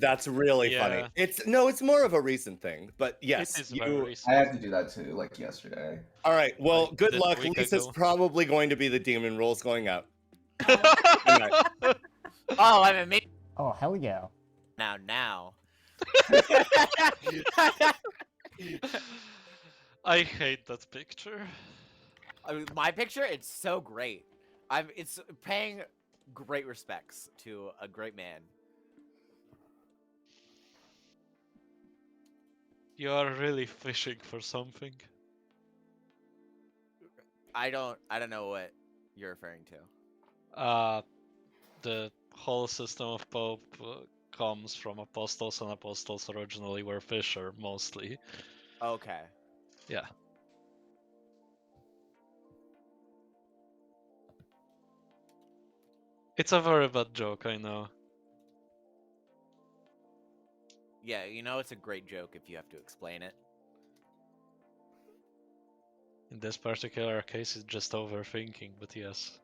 That's really funny. It's more of a recent thing, but yes, It is very recent. I had to do that too, like yesterday. All right, well, I good did it a luck. week Lisa's ago. probably going to be the demon rolls going out. Oh, I mean, Oh, hell yeah. now. I hate that picture. I mean, my picture, it's so great. It's paying great respects to a great man. You are really fishing for something. I don't know what you're referring to. The whole system of Pope comes from apostles, and apostles originally were fisher, mostly. Okay. Yeah. It's a very bad joke, I know. Yeah, you know it's a great joke if you have to explain it. In this particular case, it's just overthinking, but yes.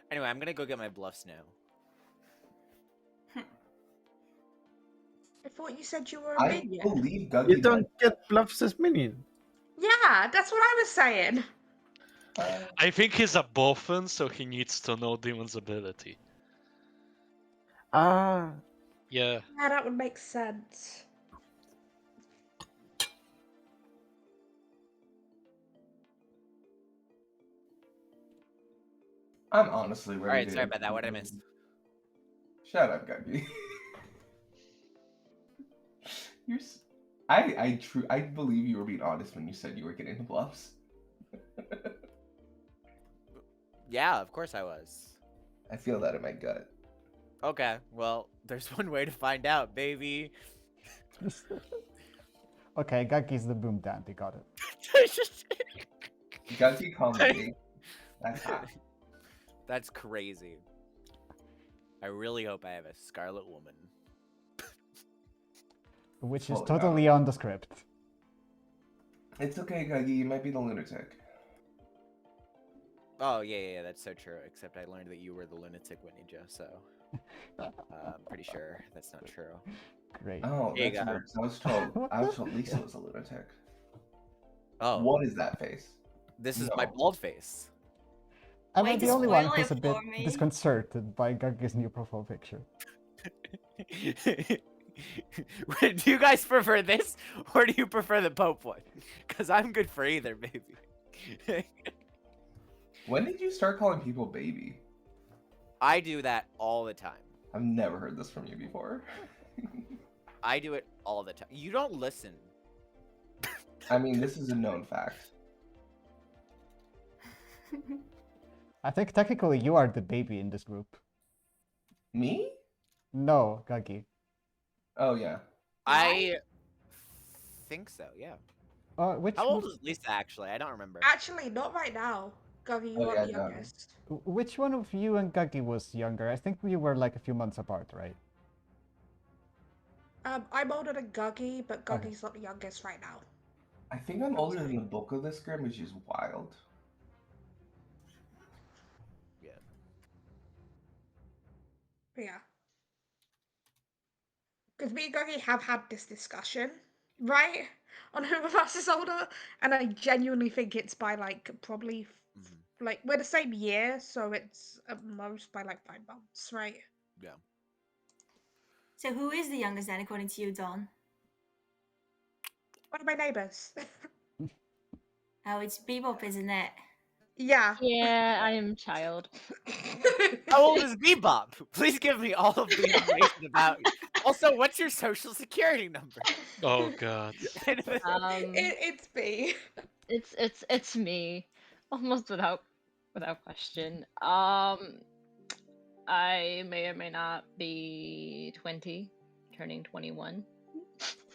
Anyway, I'm gonna go get my bluffs now. I thought you said you were a I minion. believe Guggy. You don't get bluffs as minion. Yeah, that's what I was saying. I think he's a boffin, so he needs to know Demon's ability. Ah, Yeah. Yeah, that would make sense. I'm honestly ready. Alright, sorry about that. What I missed? Shut up, Guggy. I believe you were being honest when you said you were getting the bluffs. Yeah, of course I was. I feel that in my gut. Okay, well, there's one way to find out, baby. Okay, Gaggy's the boom dandy, got it. Guggy comedy. That's hot. That's crazy. I really hope I have a Scarlet Woman. Which is Oh, totally on the script. It's okay, Guggy. You might be the lunatic. Oh, yeah, that's so true. Except I learned that you were the lunatic Ninja, so... I'm pretty sure that's not true. Great. Oh, There you that's go. weird. I was told Lisa was a lunatic. Oh, What is that face? this is my No. bald face. Am Way I to the only one spoil who's a it bit for me. disconcerted by Gaggy's new profile picture? Do you guys prefer this, or do you prefer the Pope one? Because I'm good for either, baby. When did you start calling people baby? I do that all the time. I've never heard this from you before. I do it all the time. You don't listen. I mean, this is a known fact. I think technically you are the baby in this group. Me? No, Gaggy. Oh, yeah. I think so, yeah. Which How old is Lisa, actually? I don't remember. Actually, not right now. Guggy, you Oh, are yeah, the no. youngest. which one of you and Gaggy was younger? I think we were like a few months apart, right? I'm older than Guggy, but Okay. Guggy's not the youngest right now. I think I'm older than the book of this grim, which is wild. Yeah. Yeah. Because me and Guggy have had this discussion, right? On who of us is older, and I genuinely think it's by like probably like we're the same year, so it's at most by like 5 months, right? Yeah. So who is the youngest then, according to you, Don? One of my neighbors. Oh, it's Bebop, isn't it? Yeah. Yeah, I am child. How old is Bebop? Please give me all of the information about you. Also, what's your social security number? Oh god. It's B. It's me, almost without question. I may or may not be 20, turning 21.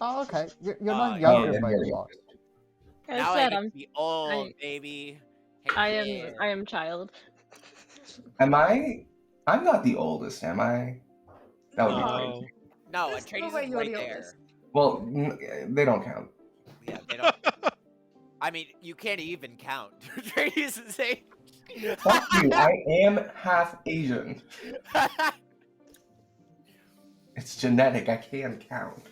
Oh, okay. You're not yeah, younger yeah, by yeah. a lot. I Now I said get I'm. to be old, I- baby. I Hey, am. I am child. Am I? I'm not the oldest, am I? That would be No. crazy. No, There's no Atreides way is you're right the there. oldest. Well, they don't count. Yeah, they don't. I mean, you can't even count. Atreides is age. Fuck you, I am half Asian. It's genetic. I can't count.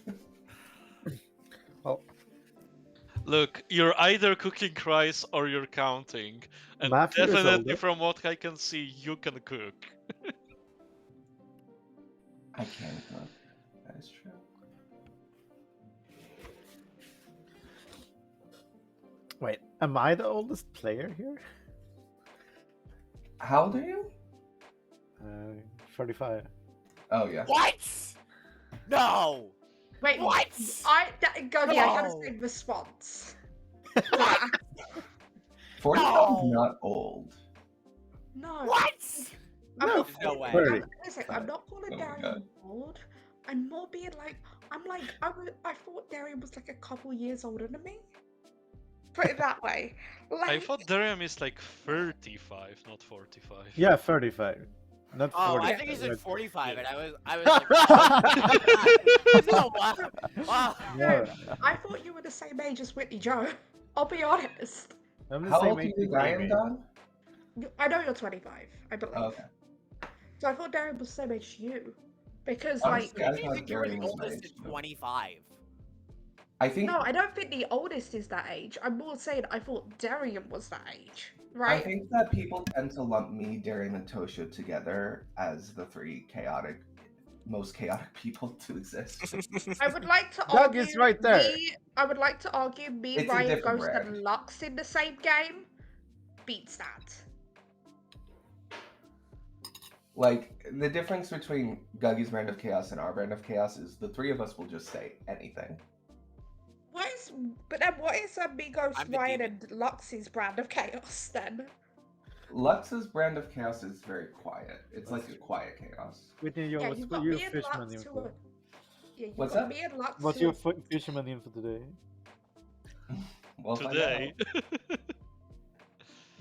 Look, you're either cooking rice or you're counting. And Mafia is definitely older. from what I can see, you can cook. I can cook. That is true. Wait, am I the oldest player here? How old are you? 35. Oh yeah. What? No. Wait, What? Gogi, I got the No. same response. What? 45 No. is not old. No. What? I'm No, not, no way. 30. listen, I'm not calling Oh my Darian God. old. I'm more being like, I thought Darian was like a couple years older than me. Put it that way. Like, I thought Darium is like 35, not 45. Yeah, 35. Not Oh, 40. I think he said Like, 45, Yeah. and I was like, no, wow. Wow. no, I thought you were the same age as Whitney Joe. I'll be honest. I'm the How same old are age you, as Diane, Amy. Don? I know you're 25, I believe. Oh, okay. So I thought Darian was the same age as you. Because, Honestly, I like, thought think you were the Darian was my oldest age, at too. 25. I think no, I don't think the oldest is that age. I'm more saying I thought Darian was that age, I right? think that people tend to lump me, Darian, and Tosha together as the three most chaotic people to exist. I would like to Doug argue is right there. I would like to argue me, It's a Ryan, different Ghost, brand. and Lux in the same game beats that. Like, the difference between Guggy's brand of chaos and our brand of chaos is the three of us will just say anything. But then what is Amigos, I'm the Ryan, demon. and Lux's brand of chaos then? Lux's brand of chaos is very quiet. It's like a quiet chaos. Whitney, yo, Yeah, what's you've got your me and fisherman Lux who info? are... Yeah, you've What's got that? me and Lux What's who your are... fisherman info today? We'll find Today. out.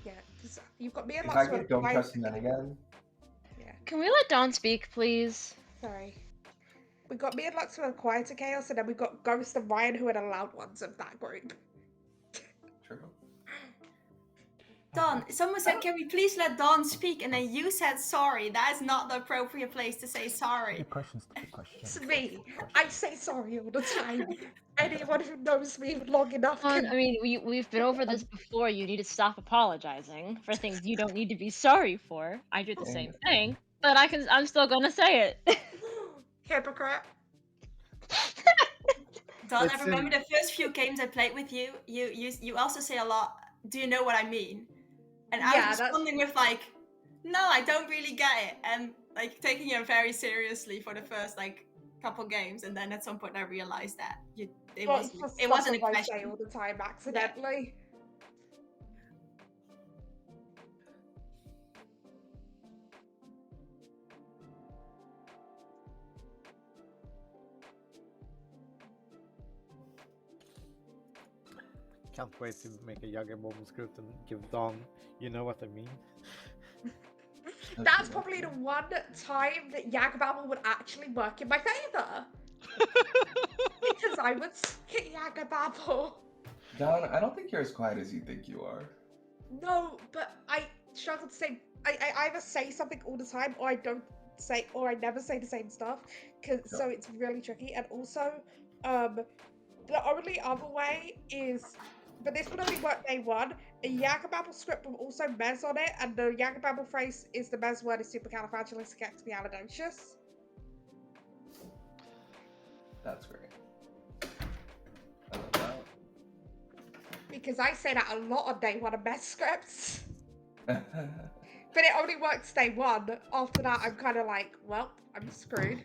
Yeah, 'cause you've got me and If Lux I who are get don't quiet trust men together. again, Yeah, Can we let Dawn speak, please? sorry. We got me and Lux who are quieter chaos, and then we got Ghost and Ryan who are the loud ones of that group. true. Dawn, someone said, can we please let Dawn speak? And then you said sorry. That is not the appropriate place to say sorry. Good question. Good question. It's me. I say sorry all the time. Anyone who knows me long enough Dawn, can... I mean, we've been over this before. You need to stop apologizing for things you don't need to be sorry for. I do the same thing, but I'm still gonna say it. Hypocrite. Dawn, It's I remember the first few games I played with you. You also say a lot. Do you know what I mean? And I Yeah, was responding with like, no, I don't really get it, and like taking it very seriously for the first like couple games, and then at some point I realized that it wasn't a I say question. all the time accidentally. Can't wait to make a Jagger Bomb script and give Dawn, you know what I mean? That's probably the one time that Yagababble would actually work in my favor. Because I would skip Yagababble. Don, I don't think you're as quiet as you think you are. No, but I struggle to say. I either say something all the time, or I don't say, or I never say the same stuff. So it's really tricky. And also, the only other way is, but this would only work day one. A Yagababble script will also Mez on it, and the Yagababble phrase is the Mez word is supercalifragilisticexpialidocious. That's great. I love that. Because I say that a lot on day one of Mez scripts. But it only works day one. After that, I'm kind of like, well, I'm screwed.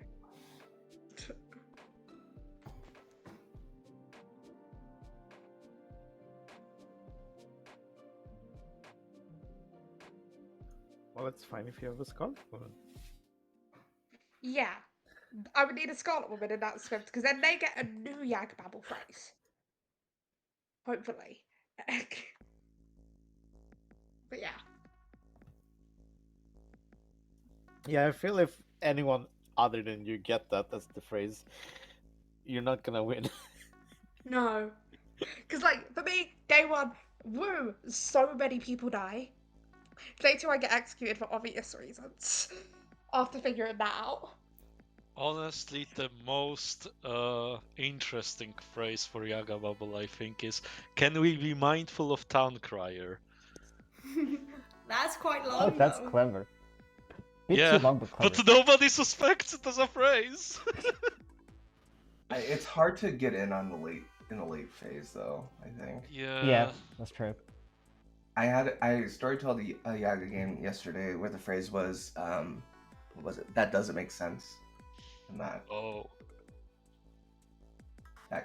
Well, it's fine if you have a Scarlet Woman. Yeah. I would need a Scarlet Woman in that script, because then they get a new Yagababble phrase. Hopefully. But yeah. Yeah, I feel if anyone other than you get that as the phrase, you're not gonna win. No. Because, like, for me, day one, woo, so many people die. Day two, I get executed for obvious reasons. After figuring that out. Honestly, the most interesting phrase for Yaga Bubble, I think, is "Can we be mindful of Town Crier?" That's quite Oh, long that's though. clever. Bit Yeah, too long, but clever. but nobody suspects it as a phrase. It's hard to get in on the late phase though. I think. Yeah, that's true. I storytold a Yaga game yesterday where the phrase was, what was it? That doesn't make sense, and that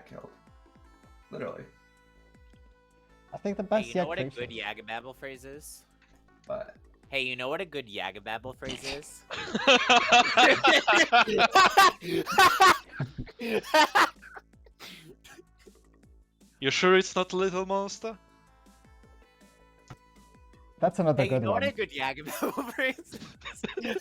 killed, literally. I think the Hey, best you know Yak what a phrase good is- Yagababble phrase is? But Hey, you know what a good Yagababble phrase is? You sure it's not Little Monster? That's another Hey, you good know one. what a good Yagababble phrase is?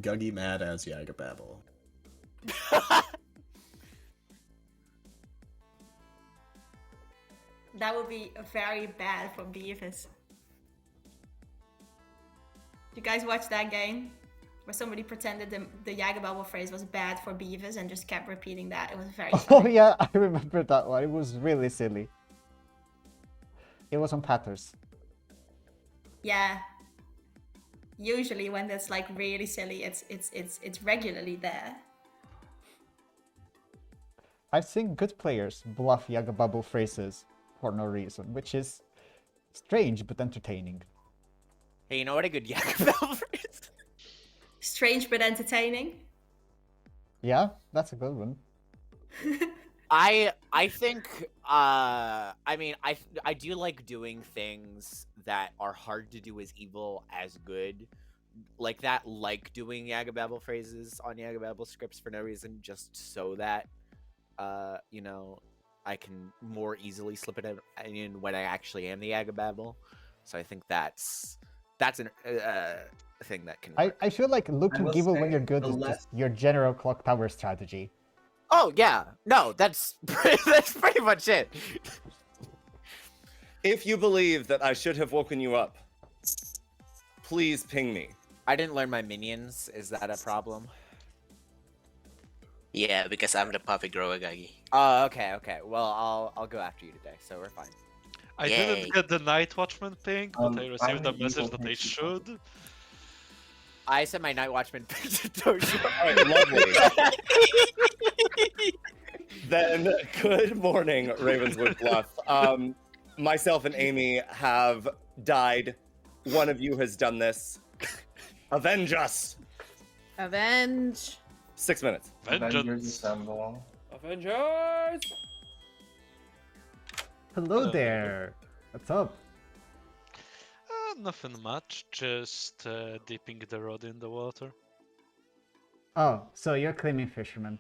Guggy mad as Yagababble. That would be very bad for Beavis. You guys watch that game? Where somebody pretended the Yagababble phrase was bad for Beavis and just kept repeating that. It was very Oh funny. yeah, I remember that one. It was really silly. It was on Patters. Yeah. Usually when that's like really silly, it's regularly there. I've seen good players bluff Yaga Bubble phrases for no reason, which is strange but entertaining. Hey, you know what a good Yagababble phrase is? Strange but entertaining. Yeah, that's a good one. I think I mean I do like doing things that are hard to do as evil as good. Like that, like doing Yagababble phrases on Yagababble scripts for no reason, just so that you know, I can more easily slip it in when I actually am the Yagababble. So I think that's an thing that can work. I feel like looking will evil when say you're good the is less- just your general Clocktower strategy. Oh yeah, no, that's that's pretty much it. If you believe that I should have woken you up, please ping me. I didn't learn my minions. Is that a problem? Yeah, because I'm the puppy grower, Gagi. Oh, okay, okay. Well, I'll go after you today, so we're fine. I Yay. didn't get the Night Watchman ping, but I I'm received a an message evil that I person. should. I sent my Night Watchman pick to Dojo. All right, lovely. Then, good morning, Ravenswood Bluff. Myself and Amy have died. One of you has done this. Avenge us! Avenge. 6 minutes. Avengers Vengeance. Assemble. Avengers! Hello there. What's up? Nothing much, just dipping the rod in the water. Oh, so you're claiming fisherman.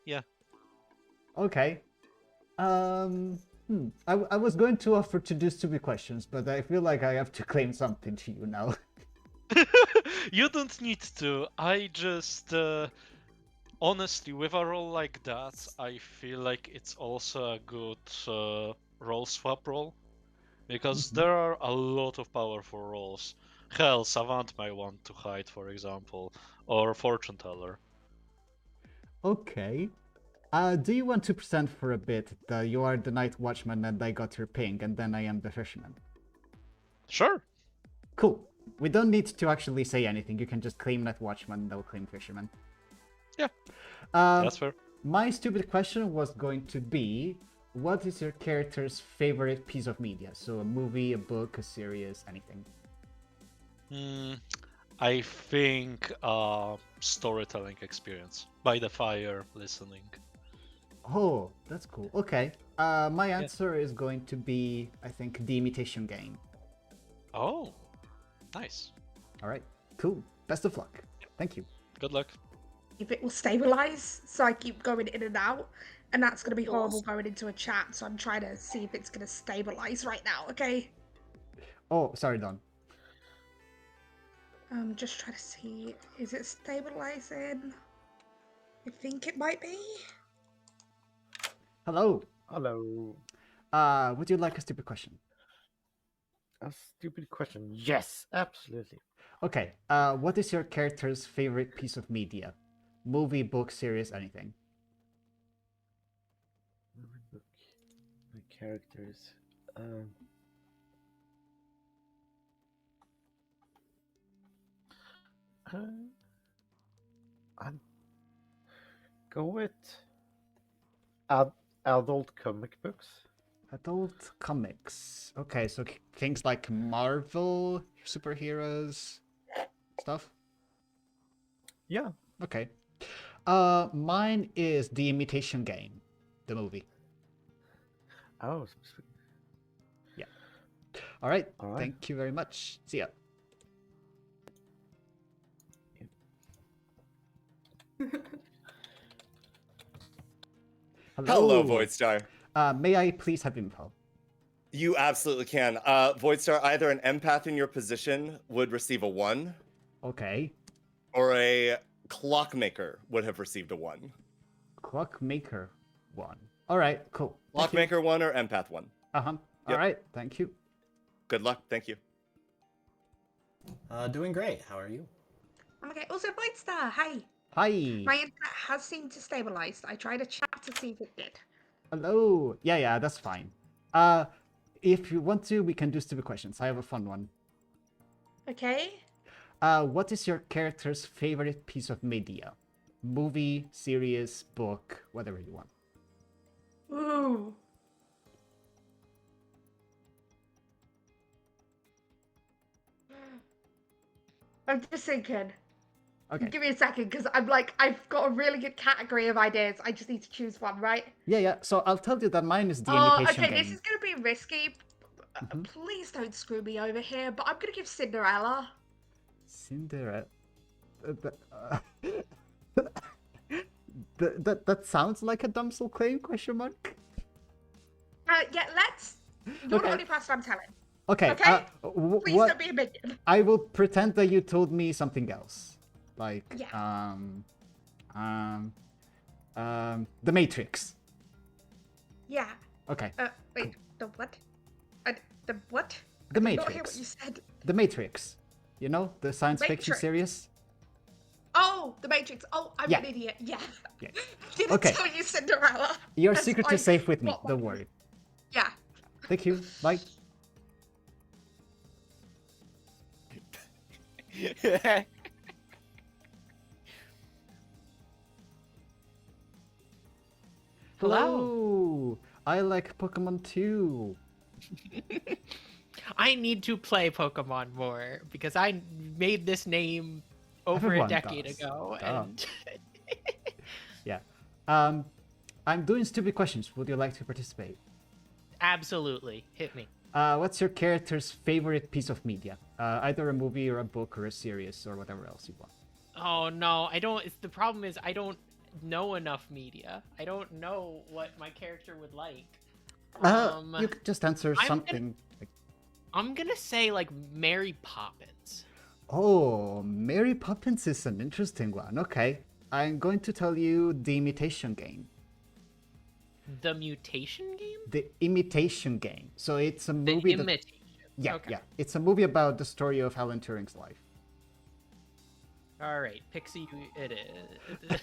Yeah. Okay. I was going to offer to do stupid questions, but I feel like I have to claim something to you now. You don't need to. I just honestly, with a role like that, I feel like it's also a good role swap role. Because there are a lot of powerful roles. Hell, Savant might want to hide, for example, or Fortune Teller. Okay. Do you want to present for a bit that you are the Night Watchman and I got your ping, and then I am the fisherman? Sure. Cool. We don't need to actually say anything. You can just claim Night Watchman, they'll claim fisherman. Yeah. That's fair. My stupid question was going to be, what is your character's favorite piece of media? So a movie, a book, a series, anything. I think storytelling experience. By the fire, listening. Oh, that's cool. Okay. My answer is going to be, I think, The Imitation Game. Oh, nice. All right. Cool. Best of luck. Thank you. Good luck. If it will stabilize, so I keep going in and out, and that's going to be horrible going into a chat, so I'm trying to see if it's going to stabilize right now, okay? Oh, sorry, Don. Just trying to see, is it stabilizing? I think it might be. Hello. Hello. Would you like a stupid question? A stupid question. Yes, absolutely. Okay. What is your character's favorite piece of media? Movie, book, series, anything? Book. My characters. I'd go with adult comic books. Adult comics. Okay, so things like Marvel, superheroes, stuff? Yeah. Okay. Mine is The Imitation Game, the movie. Oh. Yeah. All right. All right. Thank you very much. See ya. Hello, Voidstar. May I please have info? You absolutely can. Voidstar, either an empath in your position would receive a 1. Okay. Or a clockmaker would have received a 1. Clockmaker 1. All right, cool. Clockmaker 1 or empath 1. Uh-huh. Yep. All right, thank you. Good luck. Thank you. Doing great. How are you? Okay, also Voidstar, hi. Hi. My internet has seemed to stabilize. I tried a chat to see if it did. Hello. Yeah, that's fine. If you want to, we can do stupid questions. I have a fun one. Okay. What is your character's favorite piece of media? Movie, series, book, whatever you want. Ooh. I'm just thinking. Okay. Give me a second, because I've got a really good category of ideas. I just need to choose one, right? Yeah. So I'll tell you that mine is The Oh, Imitation okay, Game. this is going to be risky. Please don't screw me over here, but I'm going to give Cinderella. Cinderella. That sounds like a damsel claim? Question mark. Yeah, let's. You're the only person I'm telling. Okay. Okay. Please what? don't be a minion. I will pretend that you told me something else, like Yeah. The Matrix. Yeah. Okay. Wait. The what? The what? The I did not hear Matrix. what you said. The Matrix. You know, the science fiction Matrix. series. Oh, The Matrix. Oh, I'm Yeah. an idiot. Yeah. Yeah. Didn't Okay. tell you Cinderella. Your That's secret fine. is safe with me. What- Don't worry. Yeah. Thank you. Bye. Hello. I like Pokemon too. I need to play Pokemon more because I made this name over Everyone a decade does. ago, Duh. and Yeah. I'm doing stupid questions. Would you like to participate? absolutely hit me. What's your character's favorite piece of media? Either a movie or a book or a series or whatever else you want. Oh no, I don't. The problem is I don't know enough media. I don't know what my character would like. You could just answer something. I'm gonna say like Mary Poppins. Oh, Mary Poppins is an interesting one. Okay. I'm going to tell you The Imitation Game. The Mutation Game? The Imitation Game. So it's a movie. The Imitation. Yeah, Okay. yeah. It's a movie about the story of Alan Turing's life. All right, Pixie, it is.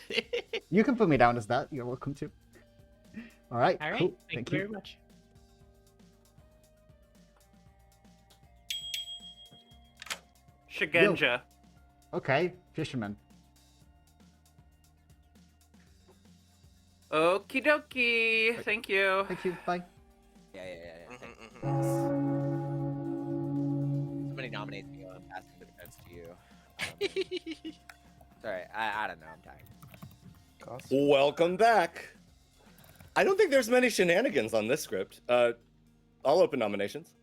You can put me down as that. You're welcome to. All right. All right. Cool. Thank you very much. Shigenja. Okay, Fisherman. Okie dokie. Thank you. Thank you. Bye. Yeah. Somebody nominates me, I'm passing the defense to you. Sorry, I don't know. I'm tired. Welcome back. I don't think there's many shenanigans on this script. I'll open nominations.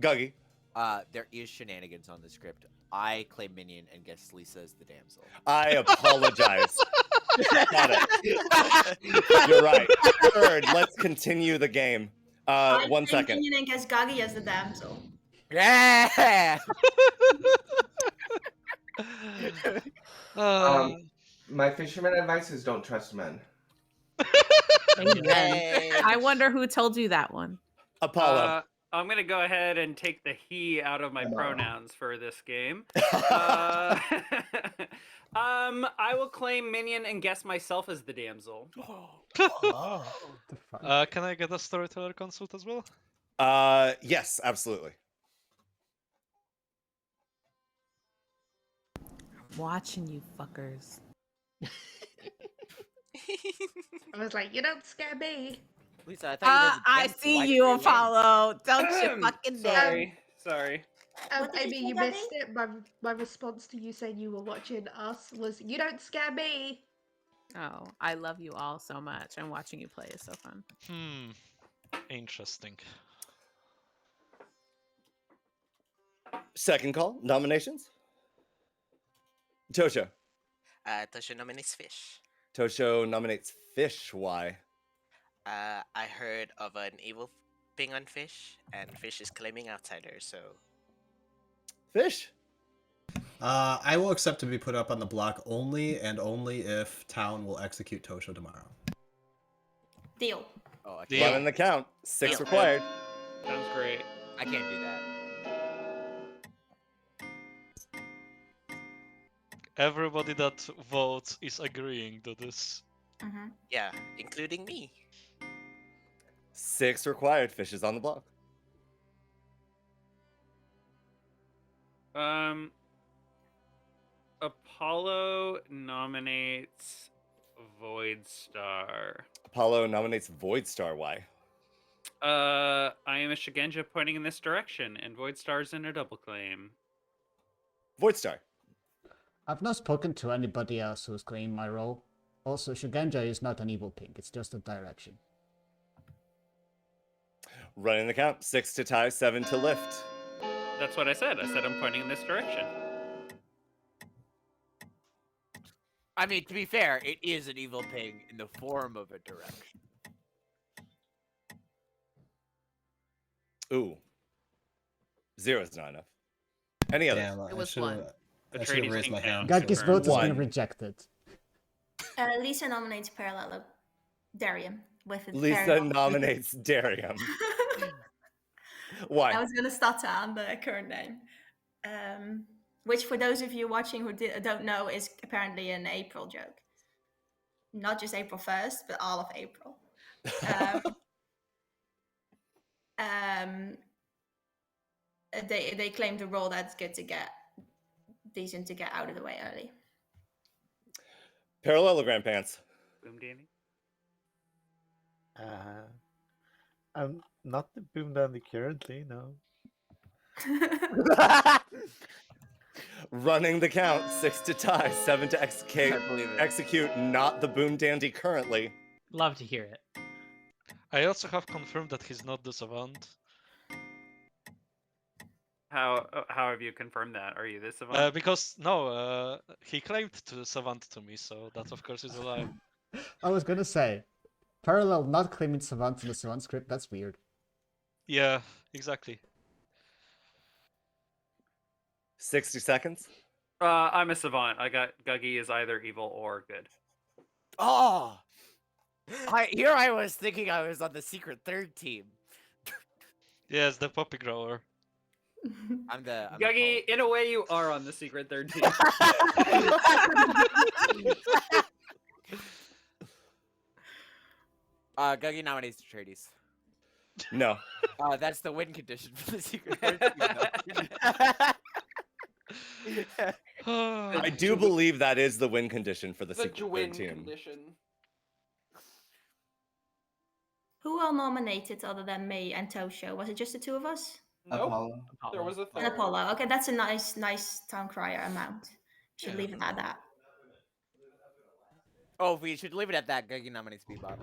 Guggy. There is shenanigans on the script. I claim minion and guess Lisa is the damsel. I apologize. Got it. You're right. Third, let's continue the game. I 1 think second. Minion and guess Gagi as the damsel. Yeah. My fisherman advice is don't trust men. Amen. Yay. I wonder who told you that one. Apollo. I'm gonna go ahead and take the he out of my pronouns for this game. I will claim minion and guess myself as the damsel. Can I get a storyteller consult as well? Yes, absolutely. Watching you fuckers. I was like, you don't scare me. Lisa, I thought I see you, Apollo. Don't you fucking dare. Sorry. Amy, you missed it. My response to you saying you were watching us was, you don't scare me. Oh, I love you all so much, and watching you play is so fun. Interesting. Second call, nominations. Tosho. Tosho nominates fish. Tosho nominates fish. Why? I heard of an evil ping on fish, and fish is claiming outsiders, so. Fish? I will accept to be put up on the block only and only if Town will execute Tosho tomorrow. Deal. Oh, One in the count. 6 required. Sounds great. I can't do that. Everybody that votes is agreeing to this. Yeah, including me. 6 required. Fish is on the block. Apollo nominates Voidstar. Apollo nominates Voidstar. Why? I am a Shigenja pointing in this direction, and Voidstar's in a double claim. Voidstar. I've not spoken to anybody else who's claimed my role. Also, Shugenja is not an evil pink, it's just a direction. Running the count. 6 to tie, 7 to lift. That's what I said. I said I'm pointing in this direction. I mean, to be fair, it is an evil ping in the form of a direction. Ooh. 0 is not enough. Any others? Damn, It was one. I should have raised my hand. Gaggy's vote has been One. rejected. Lisa nominates Darium with Lisa nominates Darium. Why? I was gonna stutter on the current name, which for those of you watching who don't know is apparently an April joke. Not just April 1st, but all of April. They claimed a role that's good to get decent to get out of the way early. Parallelogram pants. Boom, Danny. I'm not the boom dandy currently, no. Running the count. 6 to tie, 7 to execute. Not the boom dandy currently. Love to hear it. I also have confirmed that he's not the Savant. How have you confirmed that? Are you the Savant? Because he claimed to Savant to me, so that of course is a lie. I was gonna say, Parallel not claiming Savant in the Savant script, that's weird. Yeah, exactly. 60 seconds. I'm a Savant. I got Guggy is either evil or good. Oh! I was thinking I was on the secret third team. Yes, the puppy grower. I'm the Guggy, in a way, you are on the secret third team. Guggy nominates Atreides. No. That's the win condition for the secret third team. I do believe that is the win condition for the secret Jwin third team. condition. Who all nominated other than me and Tosho? Was it just the two of us? Nope. Apollo. There was a third. And Apollo. Okay, that's a nice town crier amount. Should leave it at that. Oh, we should leave it at that. Guggy nominates Bebop.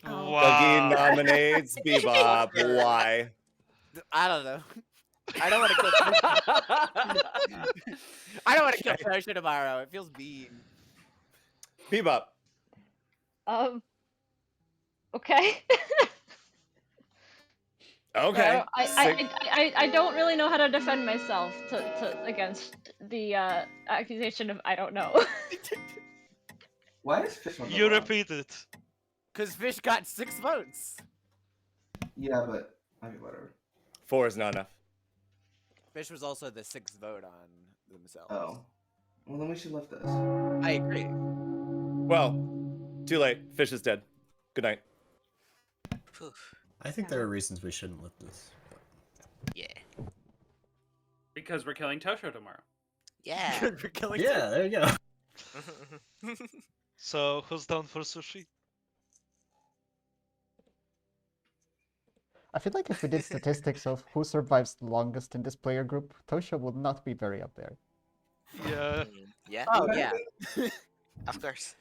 Oh. Dougie nominates Bebop. Why? I don't know. I don't want to kill. I don't want to kill Tosho tomorrow. It feels mean. Bebop. Okay. Okay. I don't really know how to defend myself against the accusation of I don't know. Why is fish on the You block? repeat it. Because Fish got 6 votes. Yeah, but okay, whatever. 4 is not enough. Fish was also the 6th vote on themselves. Oh. Well, then we should lift this. I agree. Well, too late. Fish is dead. Good night. I think there are reasons we shouldn't lift this. Yeah. Because we're killing Tosho tomorrow. Yeah. We're killing Yeah, there you go. So who's down for sushi? I feel like if we did statistics of who survives the longest in this player group, Tosha would not be very up there. Yeah. Yeah. Oh, yeah. Of course.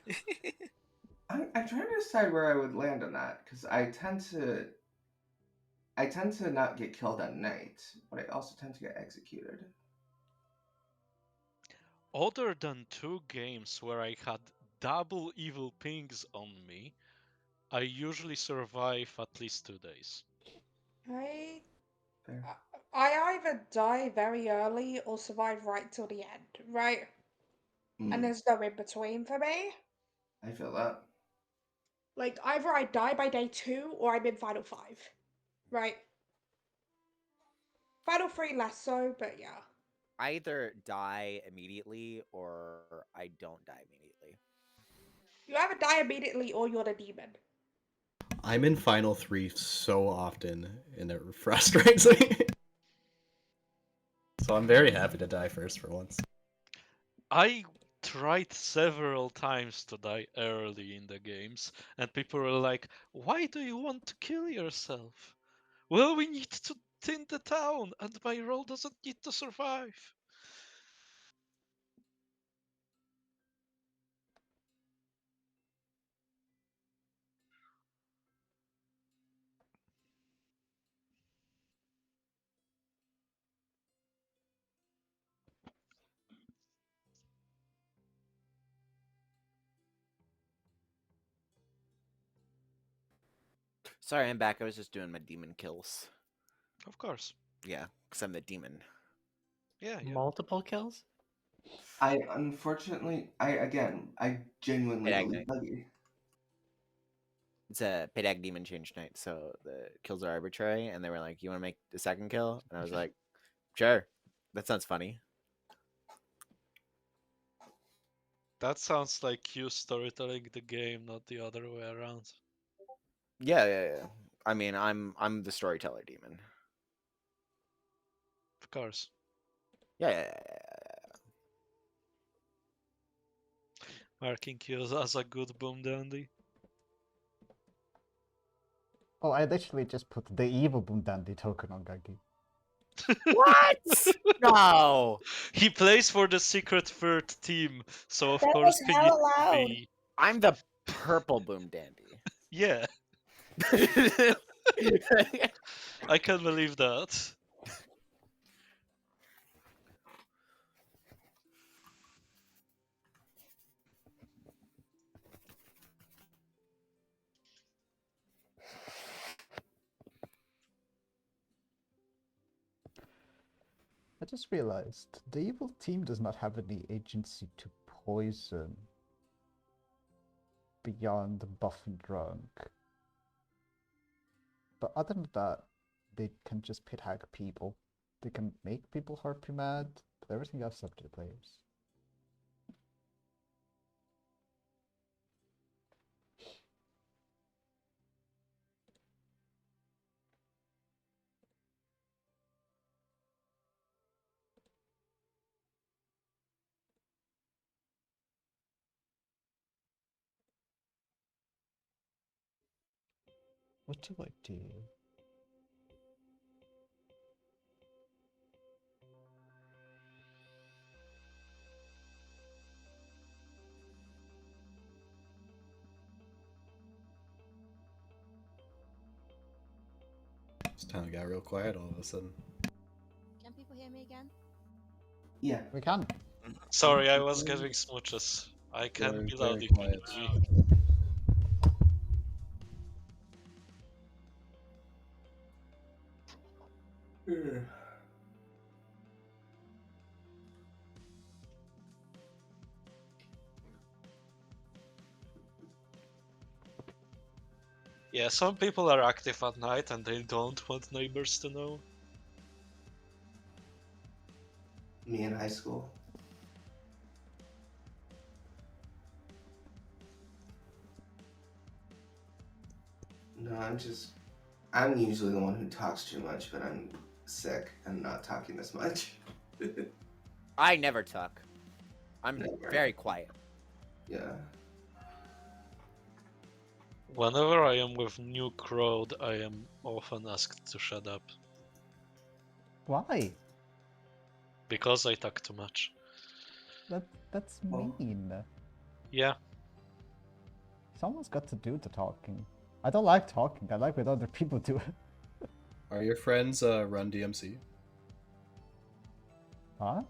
I'm trying to decide where I would land on that because I tend to not get killed at night, but I also tend to get executed. Other than 2 games where I had double evil pings on me, I usually survive at least 2 days. I either die very early or survive right till the end, right? And there's no in between for me. I feel that. Like either I die by day 2 or I'm in final 5, right? Final 3 less so, but yeah. I either die immediately or I don't die immediately. You either die immediately or you're the demon. I'm in Final 3 so often, and it frustrates me. So I'm very happy to die first for once. I tried several times to die early in the games, and people were like, "Why do you want to kill yourself?" Well, we need to thin the town, and my role doesn't need to survive. Sorry, I'm back. I was just doing my demon kills. Of course. Yeah, because I'm the demon. Yeah. Multiple kills? I genuinely Pit believe Ag Buggy. It's a Pit Ag demon change night, so the kills are arbitrary, and they were like, "You want to make the second kill?" And I was like, "Sure, that sounds funny." That sounds like you storytelling the game, not the other way around. Yeah. I mean, I'm the storyteller demon. Of course. Yeah. Marking you as a good boom dandy. Oh, I literally just put the evil Boom Dandy token on Gagi. What? No. He plays for the secret third team, so of That course was he hella needs to loud. be. I'm the purple boom dandy. Yeah. I can't believe that. I just realized the evil team does not have any agency to poison beyond buff and drunk. But other than that, they can just pit hack people. They can make people harpy mad, but everything else is up to the players. What do I do? This town got real quiet all of a sudden. Can people hear me again? Yeah. We can. Sorry, I was getting smooches. I can't Very, be loud very if quiet. PG. Yeah, some people are active at night and they don't want neighbors to know. Me in high school. No, I'm usually the one who talks too much, but I'm sick and not talking this much. I never talk. I'm Never. very quiet. Yeah. Whenever I am with new crowd, I am often asked to shut up. Why? Because I talk too much. That's mean. Yeah. Someone's got to do the talking. I don't like talking. I like when other people do it. Are your friends Run DMC? Huh?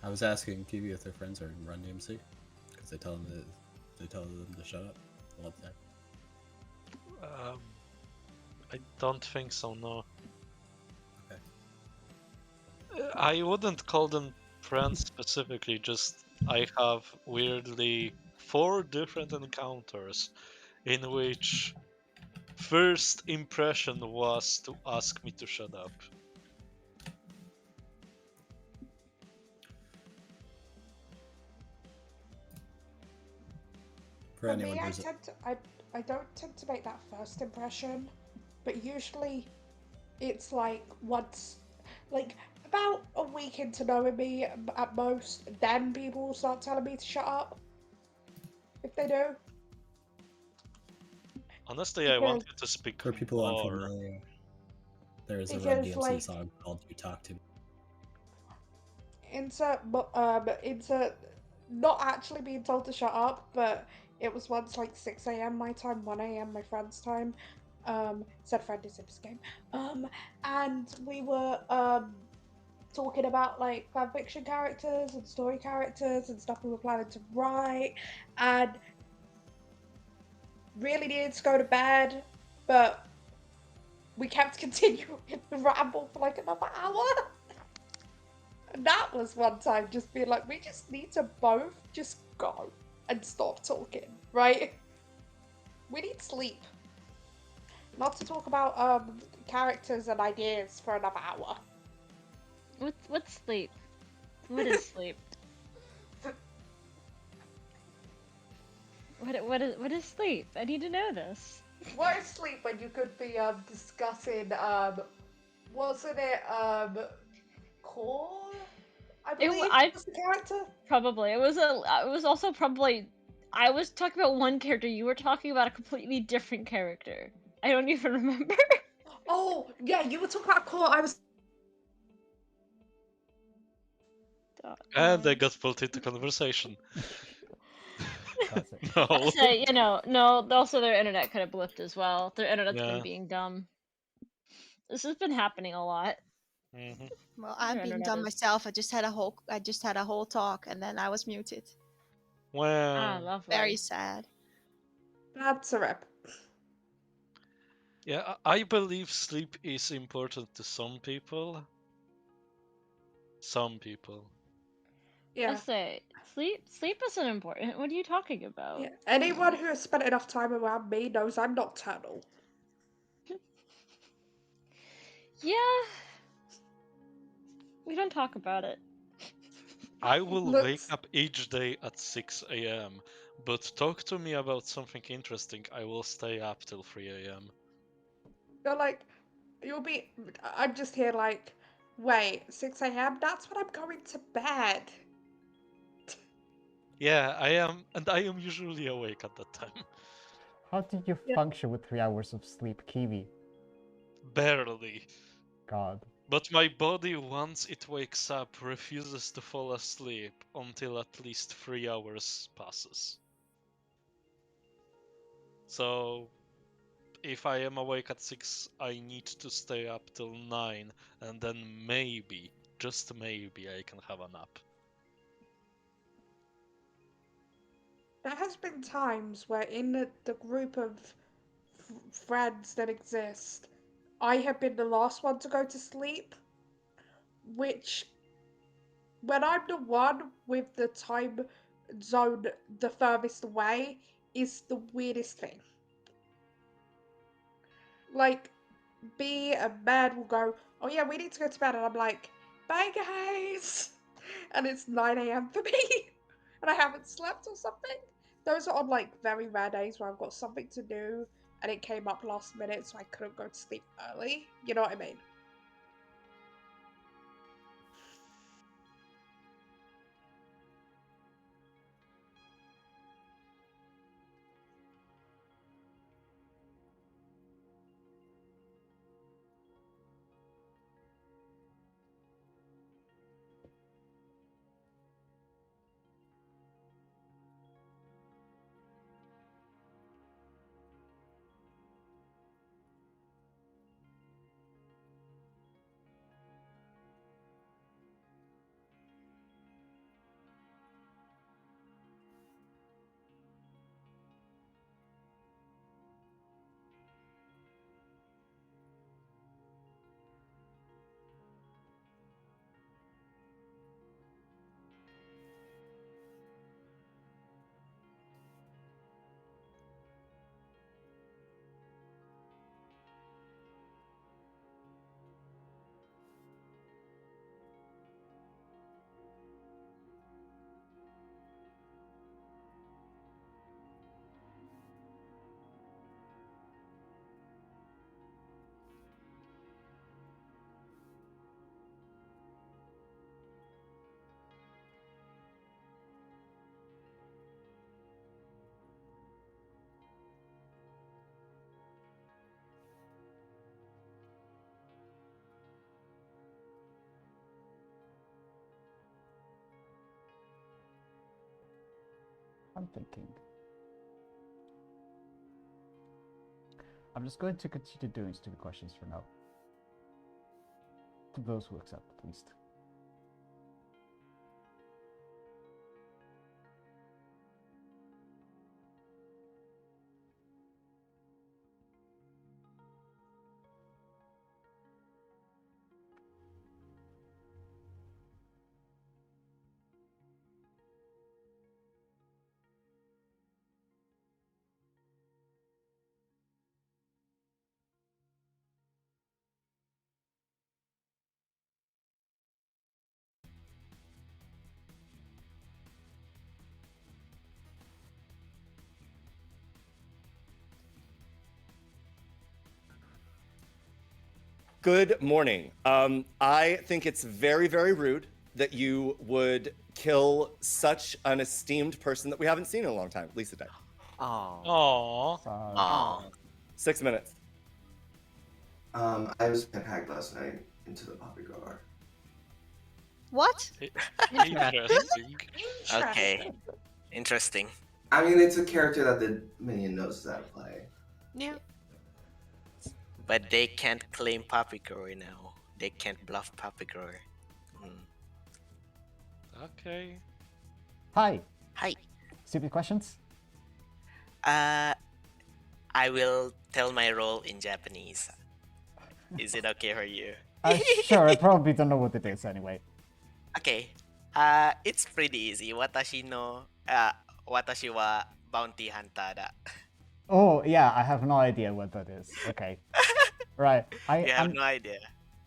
I was asking Kiwi if their friends are in Run DMC because they tell them to shut up all the time. I don't think so, no. Okay. I wouldn't call them friends specifically, just I have weirdly 4 different encounters in which first impression was to ask me to shut up. For anyone me, who's I don't tend to make that first impression, but usually it's like once, like about a week into knowing me at most, then people will start telling me to shut up. If they do. Honestly, I want you to speak for people more. unfamiliar, there is a Run Because, DMC like, song called "You Talk to Me." insert not actually being told to shut up, but it was once like 6 a.m. my time, 1 a.m. my friend's time. Said friend is in this game. And we were talking about like fanfiction characters and story characters and stuff we were planning to write, and really needed to go to bed, but we kept continuing the ramble for like another hour. And that was one time just being like, we just need to both just go and stop talking, right? We need sleep. Not to talk about characters and ideas for another hour. What's sleep? What is sleep? What is sleep? I need to know this. What is sleep when you could be discussing wasn't it Core? I believe was the character. Probably. It was also probably. I was talking about one character. You were talking about a completely different character. I don't even remember. Oh yeah, you were talking about Core. I was. And they got pulled into conversation. No. I say, no. Also, their internet could have blipped as well. Their internet's been Yeah. being dumb. This has been happening a lot. Well, I'm Their being internet dumb is- myself. I just had a whole talk and then I was muted. Well, lovely. Very sad. That's a rip. Yeah, I believe sleep is important to some people. Some people. Yeah. I say, sleep isn't important. What are you talking about? Yeah. Anyone who has spent enough time around me knows I'm nocturnal. Yeah. We don't talk about it. I will wake up each day at 6 a.m., but talk to me about something interesting, I will stay up till 3 a.m. You're like, I'm just here like, wait, 6 a.m.? That's when I'm going to bed. Yeah, I am usually awake at that time. How do you function with 3 hours of sleep, Kiwi? Barely. God. But my body, once it wakes up, refuses to fall asleep until at least 3 hours passes. So, if I am awake at 6, I need to stay up till 9, and then maybe, just maybe, I can have a nap. There has been times where in the group of friends that exist, I have been the last one to go to sleep, which, when I'm the one with the time zone the furthest away, is the weirdest thing. Like, B and Mad will go, oh yeah, we need to go to bed, and I'm like, bye guys, and it's 9 a.m. for me, and I haven't slept or something. Those are on like very rare days where I've got something to do, and it came up last minute, so I couldn't go to sleep early. You know what I mean? I'm thinking. I'm just going to continue doing stupid questions for now. To those who accept, at least. Good morning. I think it's very, very rude that you would kill such an esteemed person that we haven't seen in a long time. Lisa died. Aww. 6 minutes. I was packed last night into the poppy grower. What? Interesting. Okay. Interesting. I mean, it's a character that the minion knows how to play. Yeah. But they can't claim Poppy Grower now. They can't bluff Poppy Grower. Okay. Hi. Hi. Stupid questions? I will tell my role in Japanese. Is it okay for you? Sure, I probably don't know what it is anyway. Okay. It's pretty easy. Watashi wa bounty hunter da. Oh, yeah, I have no idea what that is. Okay. Right. You have no idea.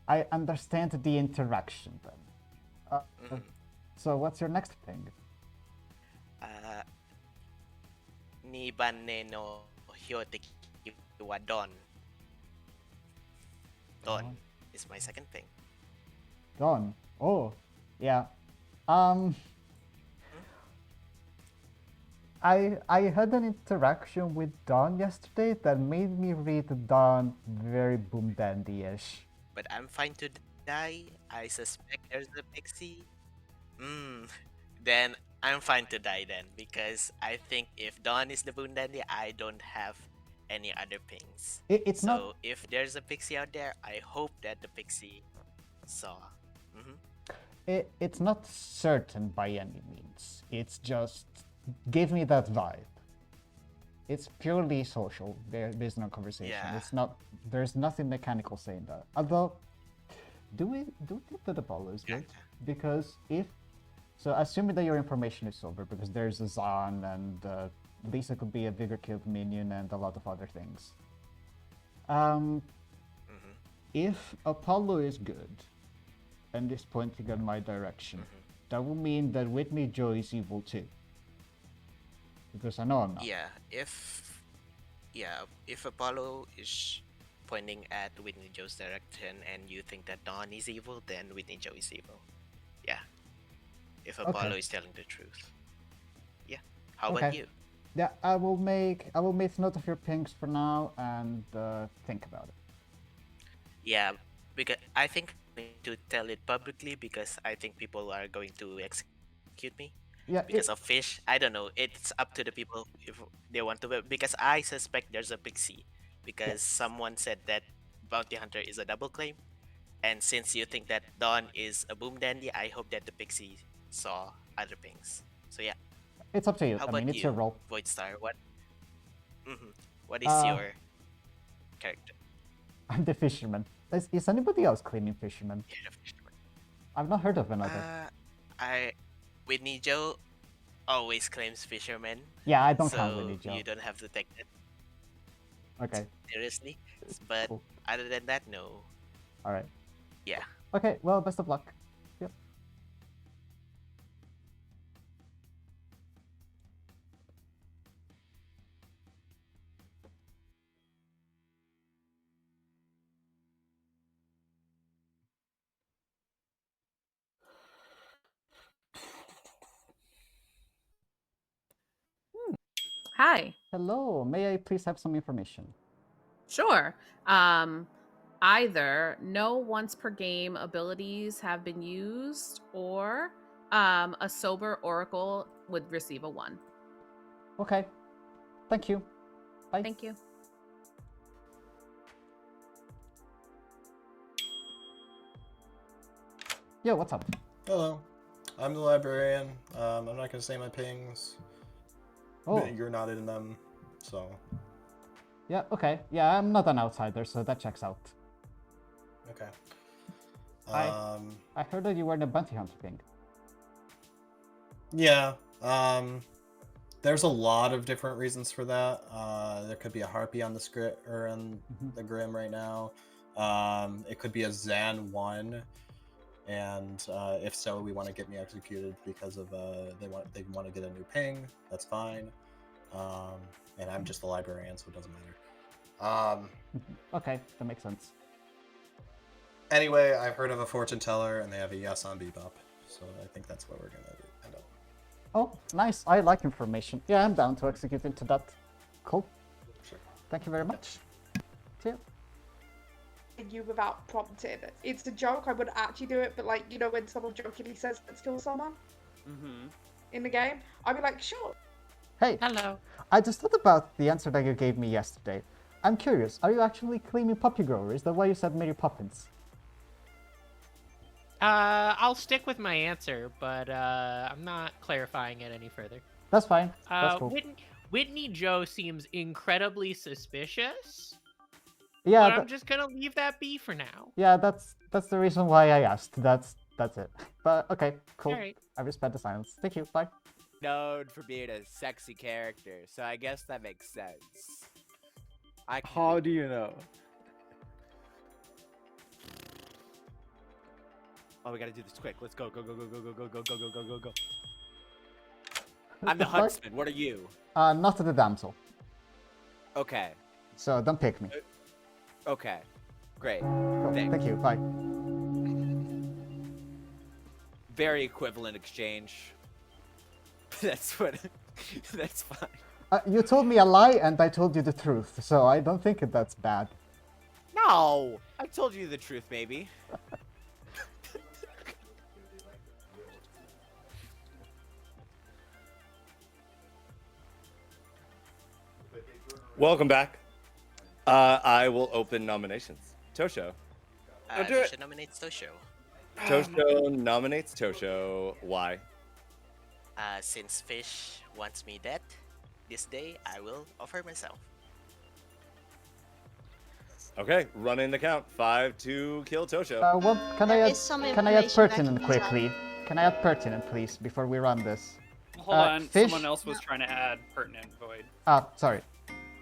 I understand the interaction then. So what's your next thing? 2番目の標的は Dawn. Dawn is my second thing. Dawn. Oh, yeah. I had an interaction with Dawn yesterday that made me read Dawn very boom dandy-ish. But I'm fine to die. I suspect there's a pixie. Then I'm fine to die then, because I think if Dawn is the boom dandy, I don't have any other pings. It's so not... if there's a pixie out there, I hope that the pixie saw. It's not certain by any means. It's just give me that vibe. It's purely social, based on conversation. Yeah. It's not. There's nothing mechanical saying that. Although, do we think that the ball is good? Because if so, assuming that your information is over, because there's a Zan and Lisa could be a vigor killed minion and a lot of other things. If Apollo is good and is pointing in my direction, that will mean that Whitney Joe is evil too. Because I know I'm not. Yeah, if Apollo is pointing at Whitney Joe's direction and you think that Dawn is evil, then Whitney Joe is evil. Yeah. If Apollo is telling the truth. Yeah. How about you? Yeah, I will make note of your pings for now and think about it. Yeah, because I think I need to tell it publicly because I think people are going to execute me. Yeah, because of fish. I don't know. It's up to the people if they want to. Because I suspect there's a pixie. Because someone said that Bounty Hunter is a double claim. And since you think that Dawn is a boom dandy, I hope that the pixie saw other pings. So yeah. It's up to you. How I mean, about it's you, your role. Voidstar? What is your character? I'm the fisherman. Is anybody else claiming fisherman? You're the fisherman. I've not heard of another. Whitney Joe always claims fisherman. Yeah, I don't count Whitney Joe. You don't have to take that Okay. seriously. But other than that, no. Alright. Yeah. Okay, well, best of luck. Yep. Hi. Hello, may I please have some information? Sure. Either no once per game abilities have been used, or a sober oracle would receive a 1. Okay. Thank you. Bye. Thank you. Yo, what's up? Hello. I'm the librarian. I'm not gonna say my pings. Oh. You're not in them, so. Yeah, okay. Yeah, I'm not an outsider, so that checks out. Okay. I heard that you were in a bounty hunter thing. Yeah. There's a lot of different reasons for that. There could be a harpy on the script or in the grim right now. It could be a Zan 1, and if so, we want to get me executed because of they want to get a new ping. That's fine. And I'm just the librarian, so it doesn't matter. Okay, that makes sense. Anyway, I've heard of a fortune teller, and they have a yes on Bebop, so I think that's what we're gonna end up. Oh, nice. I like information. Yeah, I'm down to execute into that. Cool. Sure. Thank you very much. See ya. You without prompting. It's a joke. I wouldn't actually do it, but like, you know, when someone jokingly says let's kill someone in the game, I'd be like, sure. Hey. Hello. I just thought about the answer that you gave me yesterday. I'm curious, are you actually claiming puppy grower? Is that why you said Mary Poppins? I'll stick with my answer, but I'm not clarifying it any further. That's fine. That's cool. Whitney Joe seems incredibly suspicious. Yeah, but I'm just gonna leave that be for now. Yeah, that's the reason why I asked. That's it. But okay, cool. Alright. I respect the silence. Thank you. Bye. Known for being a sexy character, so I guess that makes sense. How do you know? Oh, we gotta do this quick. Let's go, go, go, go, go, go, go, go, go, go, go, go, go. I'm the Fuck? huntsman. What are you? Not the damsel. Okay. So don't pick me. Okay. Great. Cool. Thanks. Thank you. Bye. Very equivalent exchange. That's what. That's fine. You told me a lie and I told you the truth, so I don't think that's bad. No, I told you the truth, maybe. Welcome back. I will open nominations. Tosho. Tosho nominates Tosho. Tosho nominates Tosho. Why? Since Fish wants me dead this day, I will offer myself. Okay, running the count. 5 to kill Tosho. Well, can I There add is some pertinent information I can quickly? Can I add pertinent, please, before we run this? Hold on, Fish. someone else was trying to add pertinent void. Ah, sorry.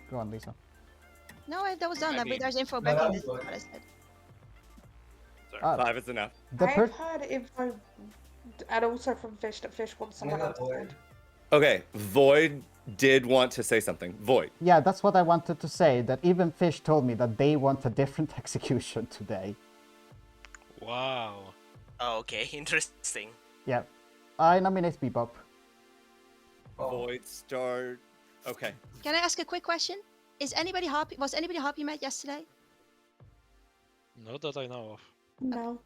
Go on, Lisa. No, that was done. I mean- There's info No, back that in was this. good. What I said. Ah, 5 is enough. I've heard info, and also from Fish that Fish wants I'm someone gonna else to avoid. Okay, Void did want to say something. Void. Yeah, that's what I wanted to say. That even Fish told me that they want a different execution today. Wow. Oh, okay, interesting. Yeah, I nominate Bebop. Void Star. Okay. Can I ask a quick question? Is anybody happy? Was anybody happy met yesterday? Not that I know of. No.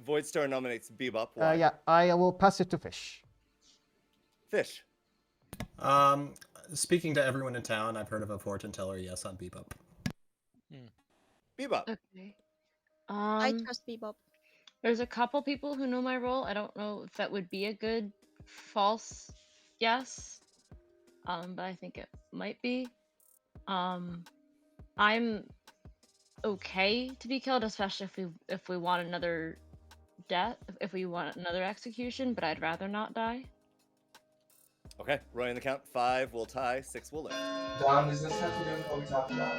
Void Star nominates Bebop. Why? Yeah, I will pass it to Fish. Fish. Speaking to everyone in town, I've heard of a fortune teller. Yes, on Bebop. Bebop. Okay. I trust Bebop. There's a couple people who know my role. I don't know if that would be a good false guess. But I think it might be. I'm okay to be killed, especially if we want another death, if we want another execution, but I'd rather not die. Okay, running the count. 5 will tie, 6 will live. Dom, does this have to do with what we talked about?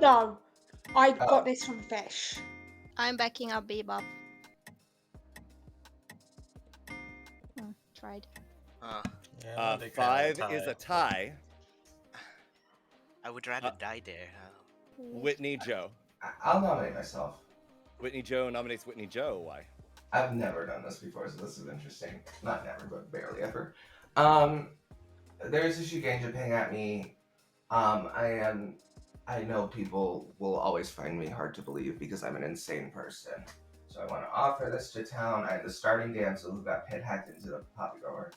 No. I got this from Fish. I'm backing up Bebop. Tried. Uh, 5 is a tie. I would rather die there. Whitney Joe. I'll nominate myself. Whitney Joe nominates Whitney Joe. Why? I've never done this before, so this is interesting. Not never, but barely ever. There's a Shugenja ping at me. I know people will always find me hard to believe because I'm an insane person. So I want to offer this to town. I had the starting damsel who got pit hacked into the poppy grower.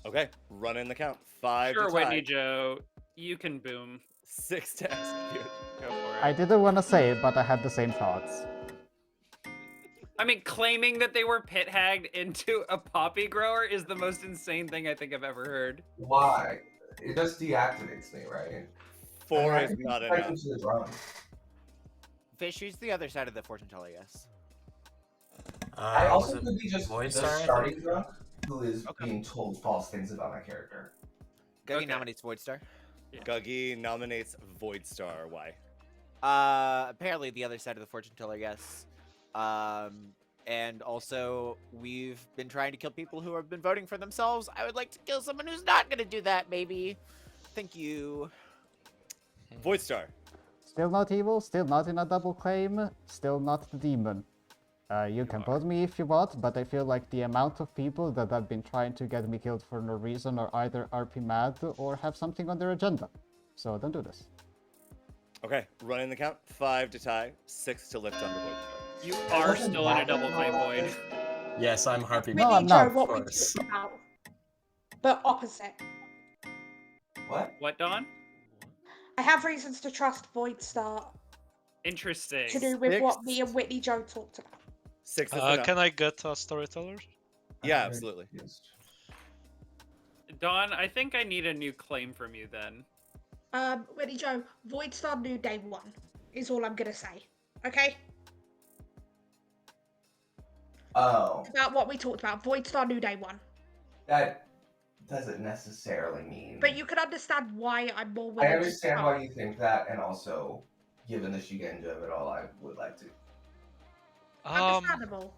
Okay, running the count. 5 Sure, to tie. Whitney Joe, you can boom. 6 to execute. Go for it. I didn't want to say it, but I had the same thoughts. I mean, claiming that they were pit hagged into a poppy grower is the most insane thing I think I've ever heard. Why? It just deactivates me, right? 4 I is think not it's right enough. into the drum. Fish, who's the other side of the fortune teller, yes? I also was it could be just Void the Star, I starting think? drunk who is being told false things about my character. Guggy nominates Voidstar. Guggy nominates Voidstar. Why? Apparently the other side of the fortune teller, yes. And also, we've been trying to kill people who have been voting for themselves. I would like to kill someone who's not gonna do that, maybe. Thank you. Voidstar. Still not evil, still not in a double claim, still not the demon. You can vote me if you want, but I feel like the amount of people that have been trying to get me killed for no reason are either RP mad or have something on their agenda. So don't do this. Okay, running the count. 5 to tie, 6 to lift under Voidstar. You are still in a double claim void. Yes, I'm Harpy. No, Whitney I'm Joe, not. what we course. talked about. The opposite. What? What, Don? I have reasons to trust Voidstar Interesting. to do with Six. what me and Whitney Joe talked about. 6 is enough. Can I get a storyteller? Yeah, absolutely. Don, I think I need a new claim from you then. Whitney Joe, Voidstar knew day one, is all I'm gonna say. Okay? Oh, About what we talked about. Voidstar knew day one. that doesn't necessarily mean. But you can understand why I'm more I willing understand to why you think that, and also, given the Shugenja of it all, I would like to. Understandable.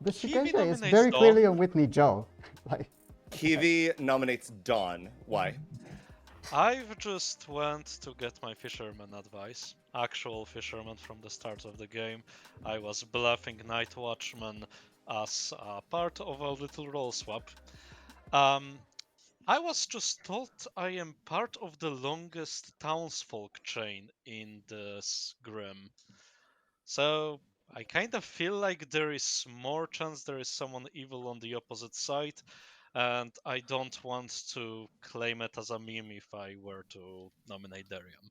The Kiwi Shugenja is nominates very Dawn. clearly on Whitney Joe. Like, Kiwi nominates Dawn. Why? I've just went to get my fisherman advice. Actual fisherman from the start of the game. I was bluffing Night Watchman as a part of a little roll swap. I was just told I am part of the longest townsfolk chain in this Grim. So I kind of feel like there is more chance there is someone evil on the opposite side, and I don't want to claim it as a meme if I were to nominate Darium.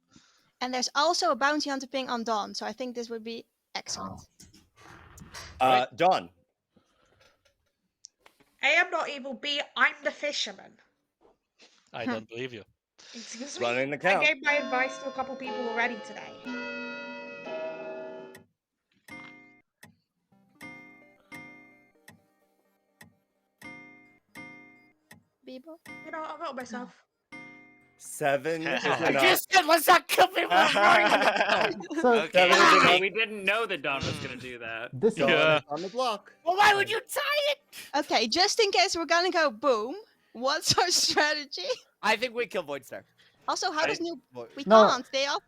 And there's also a bounty hunter ping on Dawn, so I think this would be excellent. Dawn. A, I'm not evil. B, I'm the fisherman. I don't believe you. Excuse me. Running the I count. gave my advice to a couple people already today. people? You know, I'll vote myself. 7 is I enough. just said let's not kill people who are voting in the vote. So Okay. Seven is enough. We didn't know that Don was gonna do that. this is Dawn is on the block. Well, why would you tie it? Okay, just in case we're gonna go boom, what's our strategy? I think we kill Voidstar. Also, how does new? We No. can't. They also.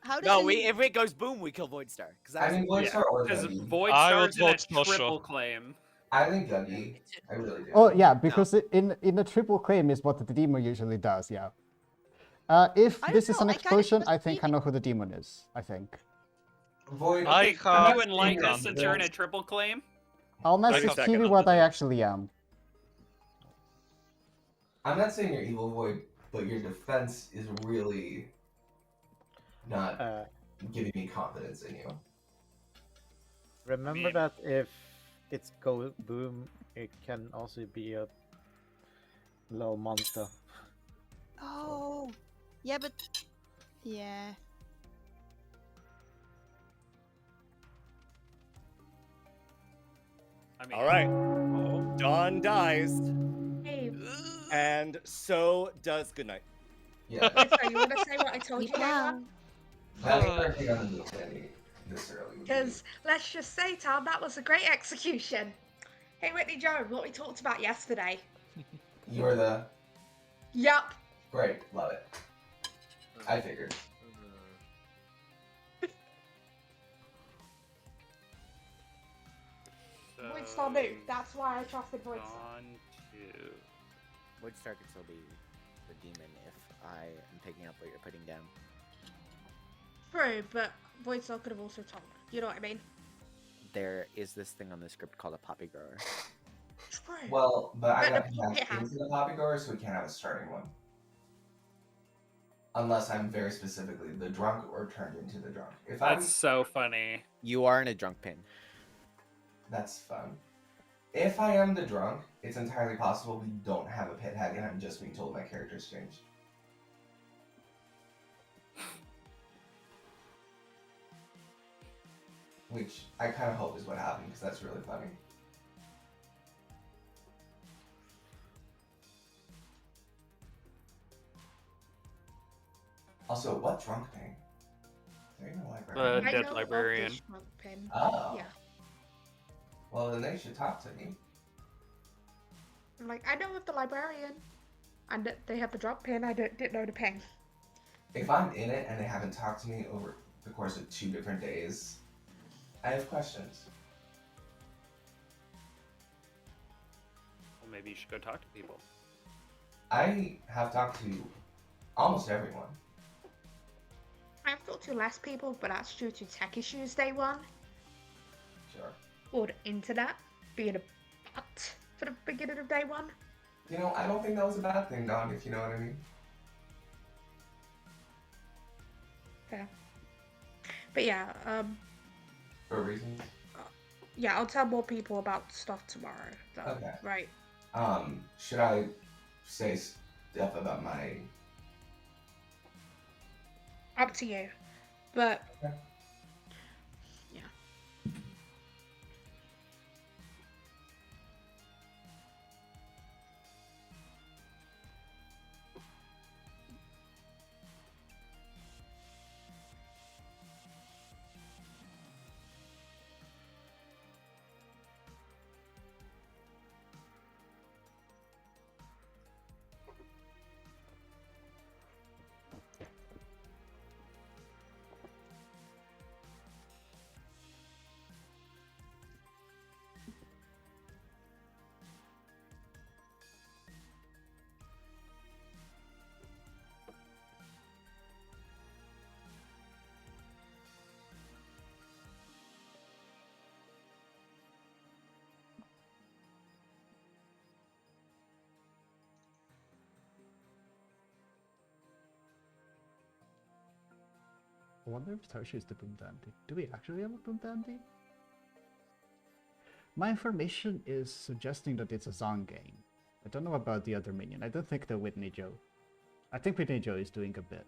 How does No, the new... if it goes boom, we kill Voidstar. I mean, Voidstar or Because Guggy. I would Voidstar's in a vote Snosha. triple claim. I think Guggy. I really do. Oh yeah, because in a triple claim is what the demon usually does. Yeah. If I don't this is know, an I kinda explosion, just I think I know who the demon is. I think. Void. I Can have you enlighten us Gun. since you're in a triple claim? I'll Wait a message second, Kiwi I'll what do I this. actually am. I'm not saying you're evil, Void, but your defense is really not giving me confidence in you. Remember that if it's go boom, it can also be a low monster. Oh, yeah, but yeah. I mean, All right. Dawn dies, Hey, and so does Goodnight. Yeah. so you want to say what I told you, Dawn? That's everything on the planning this early. Because let's just say, Tom, that was a great execution. Hey, Whitney Jones, what we talked about yesterday. You're the Yup. great, love it. I figured. Voidstar knew. That's why I trusted Voidstar. Voidstar could still be the demon if I am picking up what you're putting down. True, but Voidstar could have also told. You know what I mean? There is this thing on the script called a poppy grower. True. Well, but I But got the passed into the poppy grower, so we can't have a starting one. Unless I'm very specifically the drunk or turned into the drunk. If I'm, That's so funny. You are in a drunk pin. that's fun. If I am the drunk, it's entirely possible we don't have a pit hag and I'm just being told my character's changed. Which I kind of hope is what happened because that's really funny. Also, what drunk thing? There ain't no librarian. The I dead know of librarian. this drunk pin. Oh. Yeah. Well, then they should talk to me. I'm like, I know of the librarian. And that they have the drop pin. I didn't know the pin. If I'm in it and they haven't talked to me over the course of 2 different days, I have questions. Well, maybe you should go talk to people. I have talked to almost everyone. I've talked to less people, but that's due to tech issues day one. Sure. Or the internet being a butt for the beginning of day one. You know, I don't think that was a bad thing, Don, if you know what I mean. Yeah. But yeah, For reasons. yeah, I'll tell more people about stuff tomorrow, though. Okay. Right. Should I say stuff about my... Up to you. But Okay. yeah. I wonder if Terse is the Boom Dandy. Do we actually have a Boom Dandy? My information is suggesting that it's a Zangain. I don't know about the other minion. I don't think the Whitney Joe. I think Whitney Joe is doing a bit.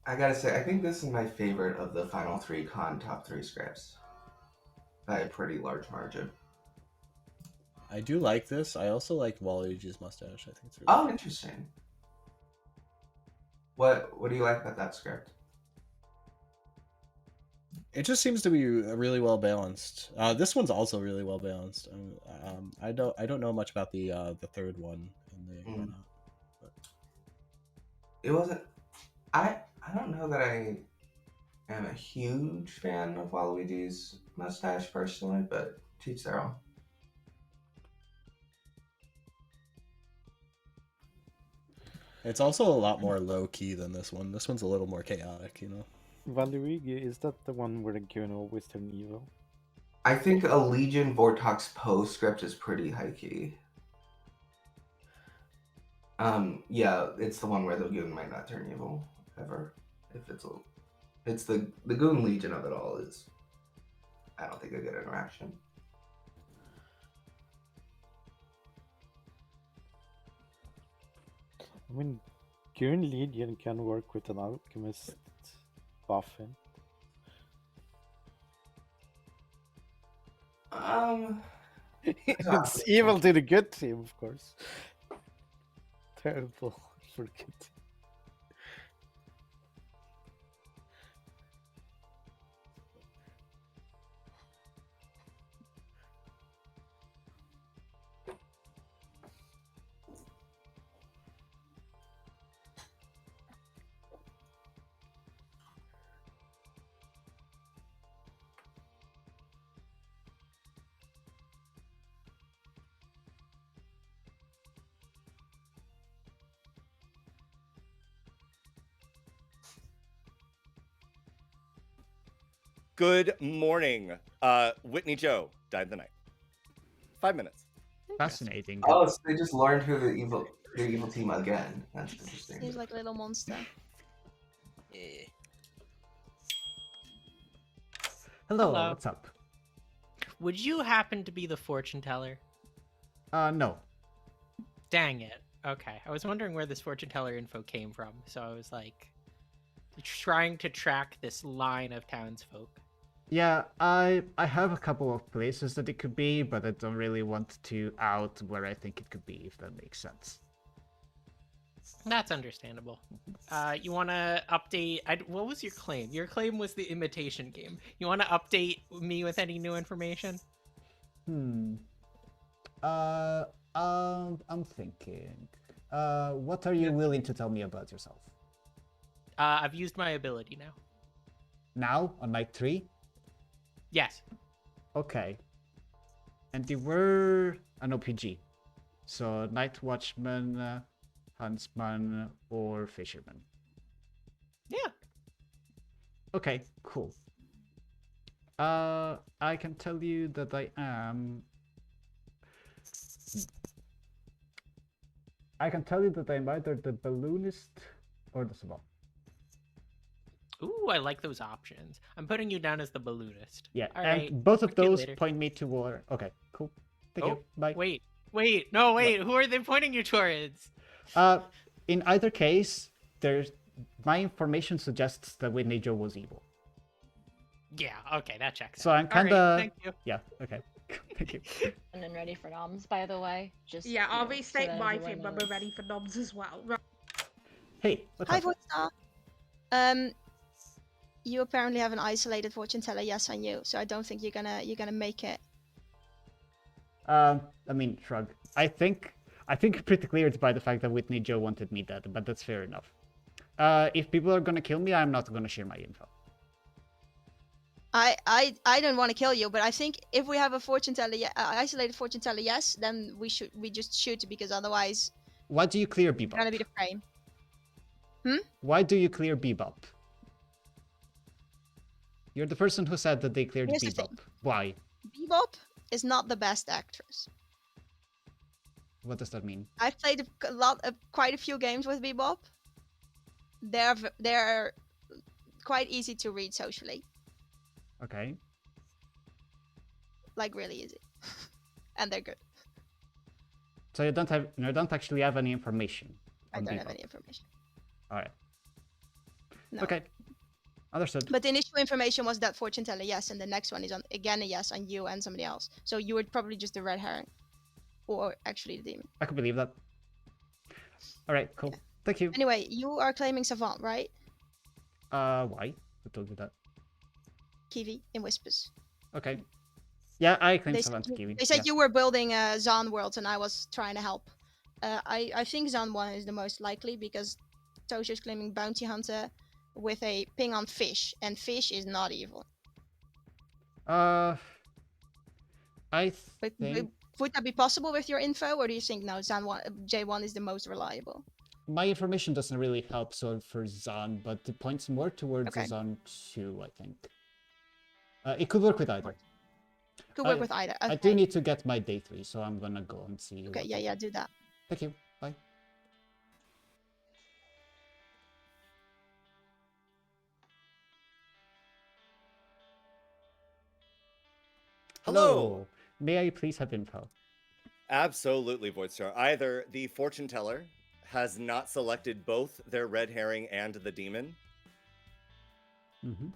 I gotta say, I think this is my favorite of the final three top three scripts by a pretty large margin. I do like this. I also like Waluigi's mustache. I think it's really Oh, cool. interesting. What do you like about that script? It just seems to be really well balanced. This one's also really well balanced. I don't know much about the third one and the whatnot, but It wasn't. I don't know that I am a huge fan of Waluigi's mustache personally, but teach their own. it's also a lot more low key than this one. This one's a little more chaotic, you know. Valuigi, is that the one where the goon always turn evil? I think a Legion Vortox postscript is pretty high key. Yeah, it's the one where the goon might not turn evil ever. If it's the goon Legion of it all is, I don't think, a good interaction. I mean, Goon Legion can work with an alchemist buffing. It's evil to the good team, of course. Terrible for good team. Good morning. Whitney Joe died in the night. 5 minutes. Fascinating. Oh, so they just learned who the evil team again. That's interesting. Seems like a little monster. Yeah. Hello, Hello. what's up? Would you happen to be the fortune teller? No. Dang it. Okay. I was wondering where this fortune teller info came from, so I was like trying to track this line of townsfolk. Yeah, I have a couple of places that it could be, but I don't really want to out where I think it could be, if that makes sense. That's understandable. You want to update... what was your claim? Your claim was the imitation game. You want to update me with any new information? I'm thinking. What are you willing to tell me about yourself? I've used my ability now. Now, on night 3? Yes. Okay. And you were an OPG. So, Night Watchman, Huntsman, or Fisherman. Yeah. Okay, cool. I can tell you that I am... I can tell you that I'm either the balloonist or the savant. Ooh, I like those options. I'm putting you down as the balloonist. Yeah, All and right, both of talk to you those later. point me toward... Okay, cool. Thank you. Bye. Wait. Who are they pointing you towards? In either case, my information suggests that Whitney Joe was evil. Yeah, okay, that checks So out. I'm kind All of... right, thank you. Yeah, okay. Thank you. And then ready for noms, by the way. Just Yeah, I'll you know, so restate that my everyone thing when we're knows. ready for noms as well. Right. Hey, what's Hi, up? Voice Star. You apparently have an isolated fortune teller yes on you, so I don't think you're gonna make it. I mean, shrug. I think pretty clear it's by the fact that Whitney Joe wanted me dead, but that's fair enough. If people are gonna kill me, I'm not gonna share my info. I don't want to kill you, but I think if we have a fortune teller, isolated fortune teller yes, then we just shoot because otherwise. Why do you clear It's Bebop? gonna be the frame. Why do you clear Bebop? You're the person who said that they cleared Here's the Bebop. thing. Why? Bebop is not the best actress. What does that mean? I've played quite a few games with Bebop. They're quite easy to read socially, Okay. like really easy, and they're good. So you don't actually have any information I on don't Bebop. have any information. All right. No. Okay. Understood. But the initial information was that fortune teller yes, and the next one is again a yes on you and somebody else. So you were probably just the red herring, or actually the demon. I can believe that. All right. Cool. Thank you. Anyway, you are claiming Savant, right? Why? Who told you that? Kiwi in Whispers. Okay. Yeah, I claim They Savant said, Kiwi. they said Yeah. you were building Zan worlds, and I was trying to help. I think Zan 1 is the most likely because Toshi's claiming bounty hunter with a ping on fish, and fish is not evil. I But think would that be possible with your info, or do you think no, J1 is the most reliable? my information doesn't really help for Zan, but it points more towards Okay. Zan 2, I think. It could work with either. Could work with either. I Okay. do need to get my day 3, so I'm gonna go and see. Okay, yeah, do that. Thank you. Bye. Hello. May I please have info? Absolutely, Voidstar. Either the fortune teller has not selected both their red herring and the demon, Mm-hmm.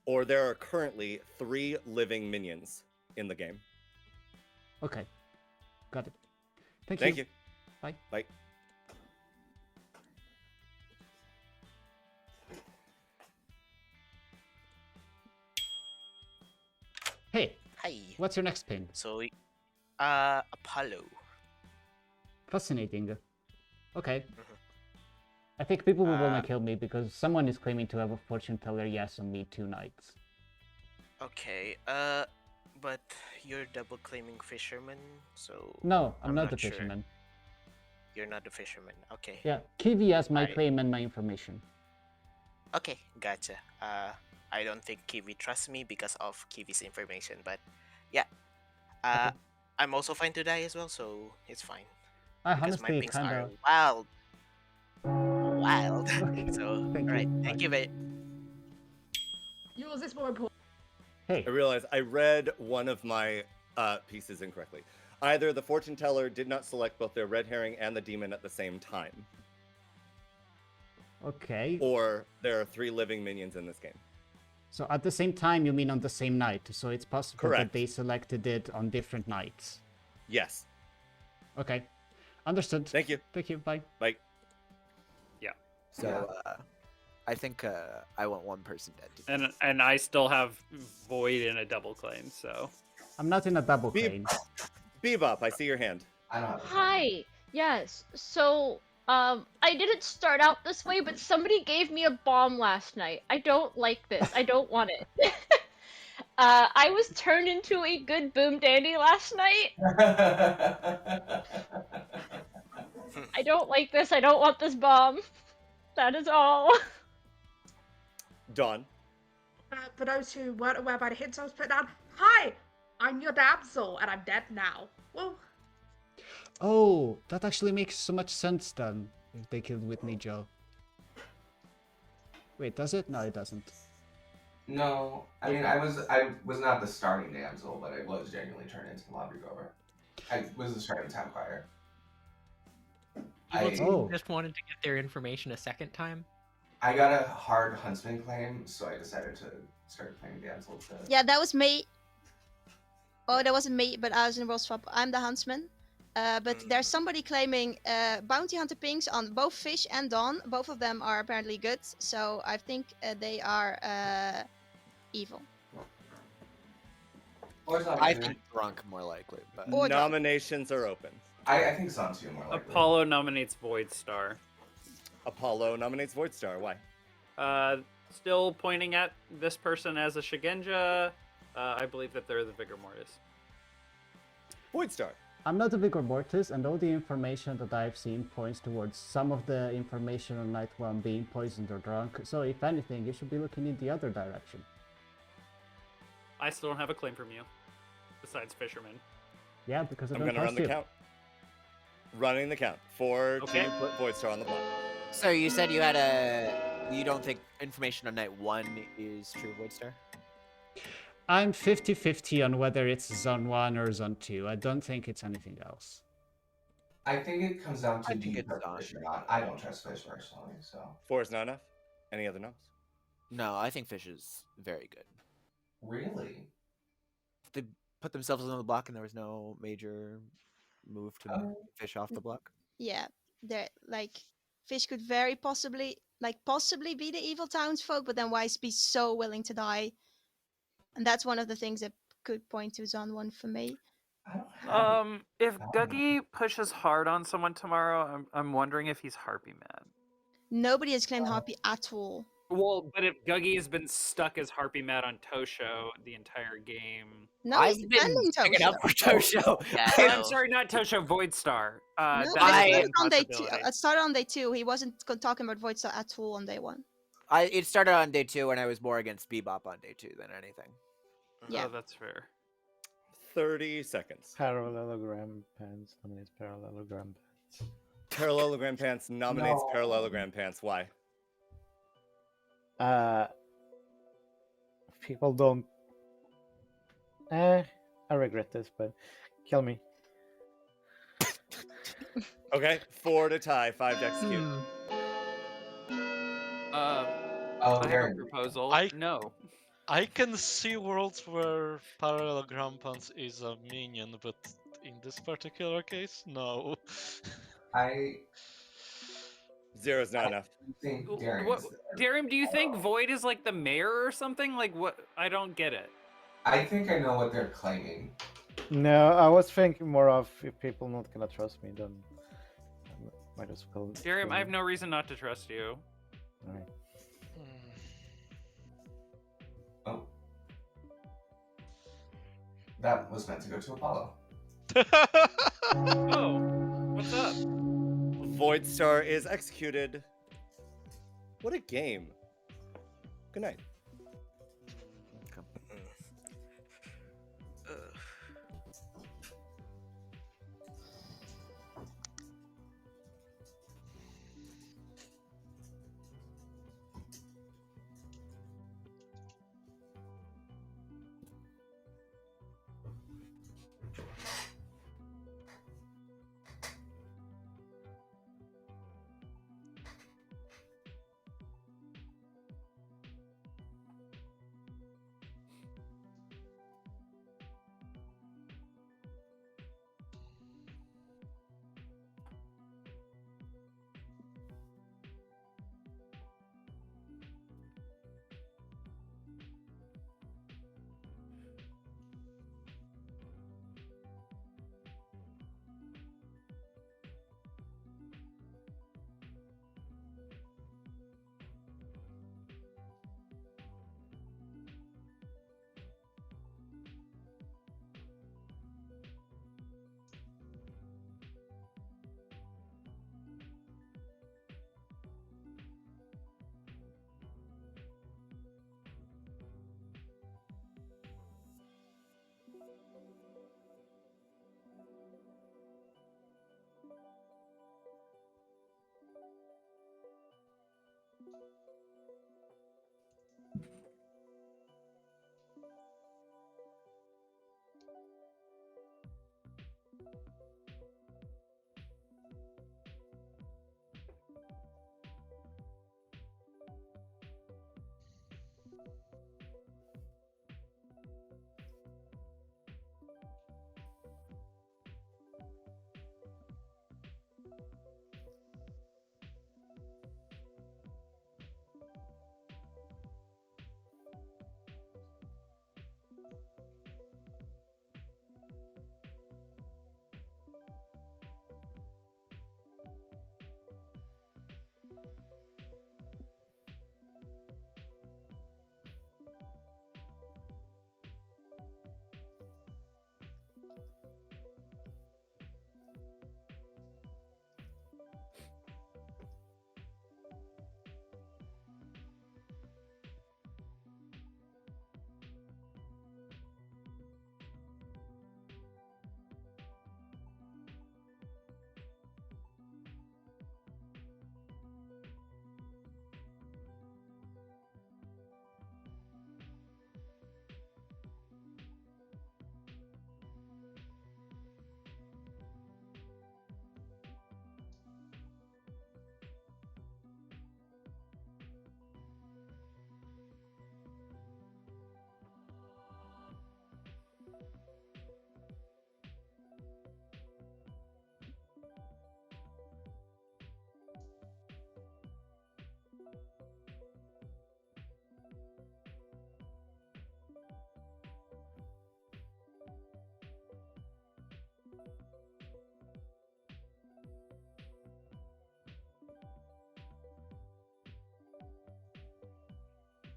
or there are currently 3 living minions in the game. Okay. Got it. Thank Thank you. Bye. Bye. Hey, Hi. what's your next pin? So, Apollo. Fascinating. Okay. Mm-hmm. I think people will want to kill me because someone is claiming to have a fortune teller yes on me 2 nights. Okay. But you're double claiming fisherman, so. No, I'm not the sure. fisherman. You're not the fisherman. Okay. Yeah, Kiwi has my Alright. claim and my information. Okay, gotcha. I don't think Kiwi trusts me because of Kiwi's information, but yeah. I'm also fine to die as well, so it's fine. I Because my honestly pings are kinda. wild. Wild. So, Thank you. alright. Thank you, very Yours is more important. Hey. I realized I read one of my pieces incorrectly. Either the fortune teller did not select both their red herring and the demon at the same time, Okay. or there are 3 living minions in this game. So at the same time, you mean on the same night? So it's possible Correct. that they selected it on different nights. Yes. Okay. Understood. Thank you. Thank you. Bye. Bye. Yeah. So, I think I want one person dead. And I still have Void in a double claim, so. I'm not in a double claim. Bebop, I see your hand. I don't have Hi. Yes. So, I didn't start out this way, but somebody gave me a bomb last night. I don't like this. I don't want it. I was turned into a good boom dandy last night. I don't like this. I don't want this bomb. That is all. Dawn. For those who weren't aware by the hints I was putting down, hi, I'm your damsel, and I'm dead now. Well, Oh, that actually makes so much sense then. If they killed Whitney Joe. Wait, does it? No, it doesn't. No, I mean I was not the starting damsel, but I was genuinely turned into the laundry rover. I was the starting town crier. People just wanted to get their information a second time. I got a hard huntsman claim, so I decided to start playing damsel. Yeah, that was me. Oh, that wasn't me, but I was in a world swap. I'm the huntsman. But there's somebody claiming bounty hunter pings on both Fish and Dawn. Both of them are apparently good, so I think they are evil. I think drunk more likely, but Nominations are open. I think Zantu more likely. Apollo nominates Void Star. Apollo nominates Void Star. Why? Still pointing at this person as a Shigenja. I believe that they're the Vigor Mortis. Void Star. I'm not a Vigor Mortis, and all the information that I've seen points towards some of the information on Night 1 being poisoned or drunk, so if anything, you should be looking in the other direction. I still don't have a claim from you, besides Fisherman. Yeah, because I I'm don't gonna run trust the you. count. Running the count. 4 Okay. to put Void Star on the block. So you said you had you don't think information on night 1 is true, Voidstar? I'm 50-50 on whether it's Zone 1 or Zone 2. I don't think it's anything else. I think it comes down to I think do you it's trust Dawn. Fish or not. I don't trust Fish personally, so. 4 is not enough. Any other no's? No, I think Fish is very good. Really? They put themselves on the block and there was no major move to move Fish off the block. Yeah, they're like Fish could very possibly be the evil townsfolk, but then why be so willing to die? And that's one of the things that could point to Zon 1 for me. If Guggy pushes hard on someone tomorrow, I'm wondering if he's Harpy mad. Nobody has claimed Harpy at all. Well, but if Guggy has been stuck as Harpy mad on Tosho the entire game. No, he's defending picking up for Tosho. I'm sorry, not Tosho, Void Star. No, That's on day 2. possibility. It started on day 2. He wasn't talking about Voidstar at all on day 1. It started on day 2 and I was more against Bebop on day 2 than anything. Yeah. Oh, that's fair. 30 seconds. Parallelogram pants nominates parallelogram pants. Parallelogram Pants nominates No. Parallelogram Pants. Why? People don't. I regret this, but kill me. Okay, 4 to tie, 5 to execute. I have a Darren. proposal. No. I can see worlds where Parallelogram Pants is a minion, but in this particular case, no. 0 is not enough. think Darren, do you think Void is like the mayor or something? Like what? I don't get it. I think I know what they're claiming. No, I was thinking more of if people not gonna trust me, then I might as well. Darren, I have no reason not to trust you. Alright. Oh. That was meant to go to Apollo. Oh, what's up? Void Star is executed. What a game. Good night.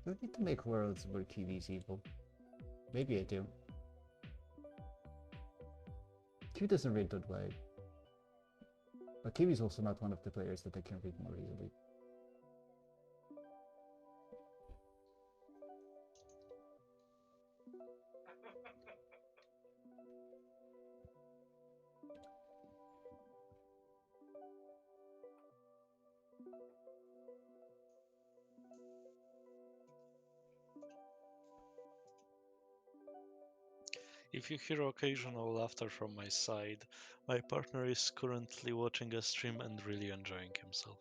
Do I need to make worlds where Kiwi's evil? Maybe I do. Kiwi doesn't read that way. But Kiwi's also not one of the players that I can read more easily. If you hear occasional laughter from my side, my partner is currently watching a stream and really enjoying himself.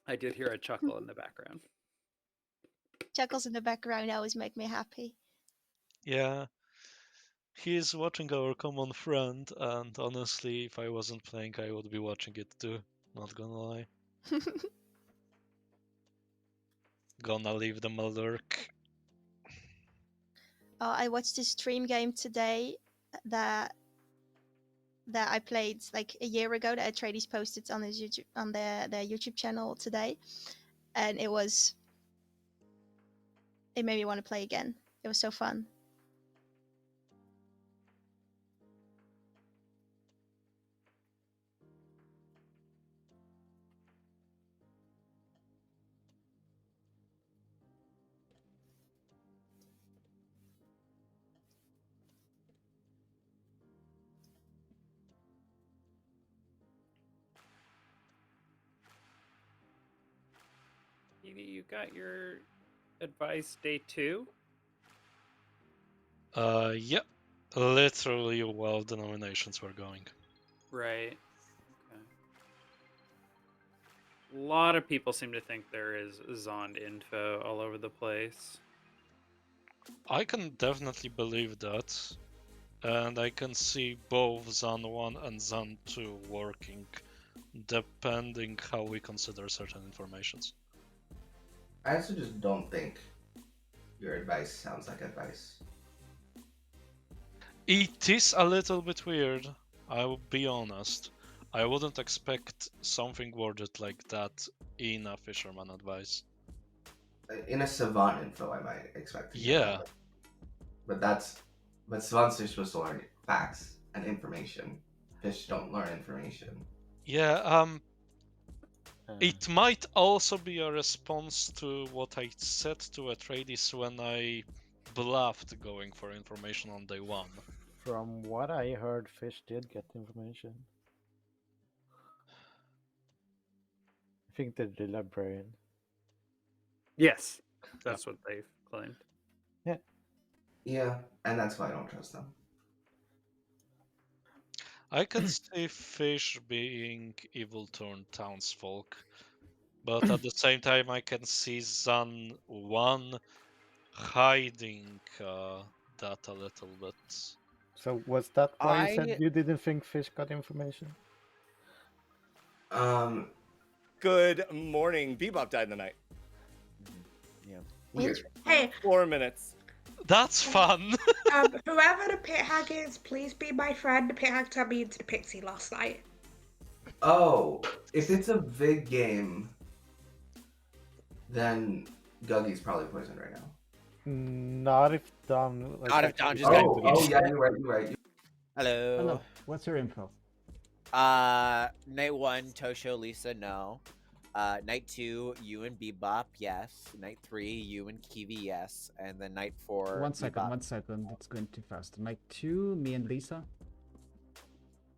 I did hear a chuckle in the background. Chuckles in the background always make me happy. Yeah, he's watching our common friend, and honestly, if I wasn't playing, I would be watching it too. Not gonna lie. Gonna leave them a lurk. I watched this stream game today that I played like a year ago that Atreides posted on his YouTube on their YouTube channel today, and it made me want to play again. It was so fun. You got your advice day 2? Yep. Literally while the nominations were going. Right. Okay. A lot of people seem to think there is Zond info all over the place. I can definitely believe that. And I can see both Zan 1 and Zan 2 working, depending how we consider certain informations. I also just don't think your advice sounds like advice. It is a little bit weird, I will be honest. I wouldn't expect something worded like that in a Fisherman advice. In a Savant info, I might expect to get Yeah. that. But Savants are supposed to learn facts and information. Fish don't learn information. Yeah, it might also be a response to what I said to Atreides when I bluffed going for information on day 1. From what I heard, Fish did get information. I think they're the librarian. Yes, that's what they've claimed. Yeah. Yeah, and that's why I don't trust them. I can see Fish being evil turned townsfolk, but at the same time I can see Zan 1 hiding that a little bit. So was that why you said you didn't think Fish got information? Good morning. Bebop died in the night. Yeah. Weird. Hey, 4 minutes. That's fun. Whoever the pit hag is, please be my friend. The pit hag turned me into the pixie last night. Oh, if it's a big game, then Guggy's probably poisoned right now. Not if Don. Like, Not if Don just Oh, got. yeah, you're right. Hello. Hello. What's your info? Night 1, Tosho, Lisa, no. Night 2, you and Bebop, yes. Night 3, you and Kiwi, yes. And then Night 4, One second, Bebop. 1 second. It's going too fast. Night 2, me and Lisa.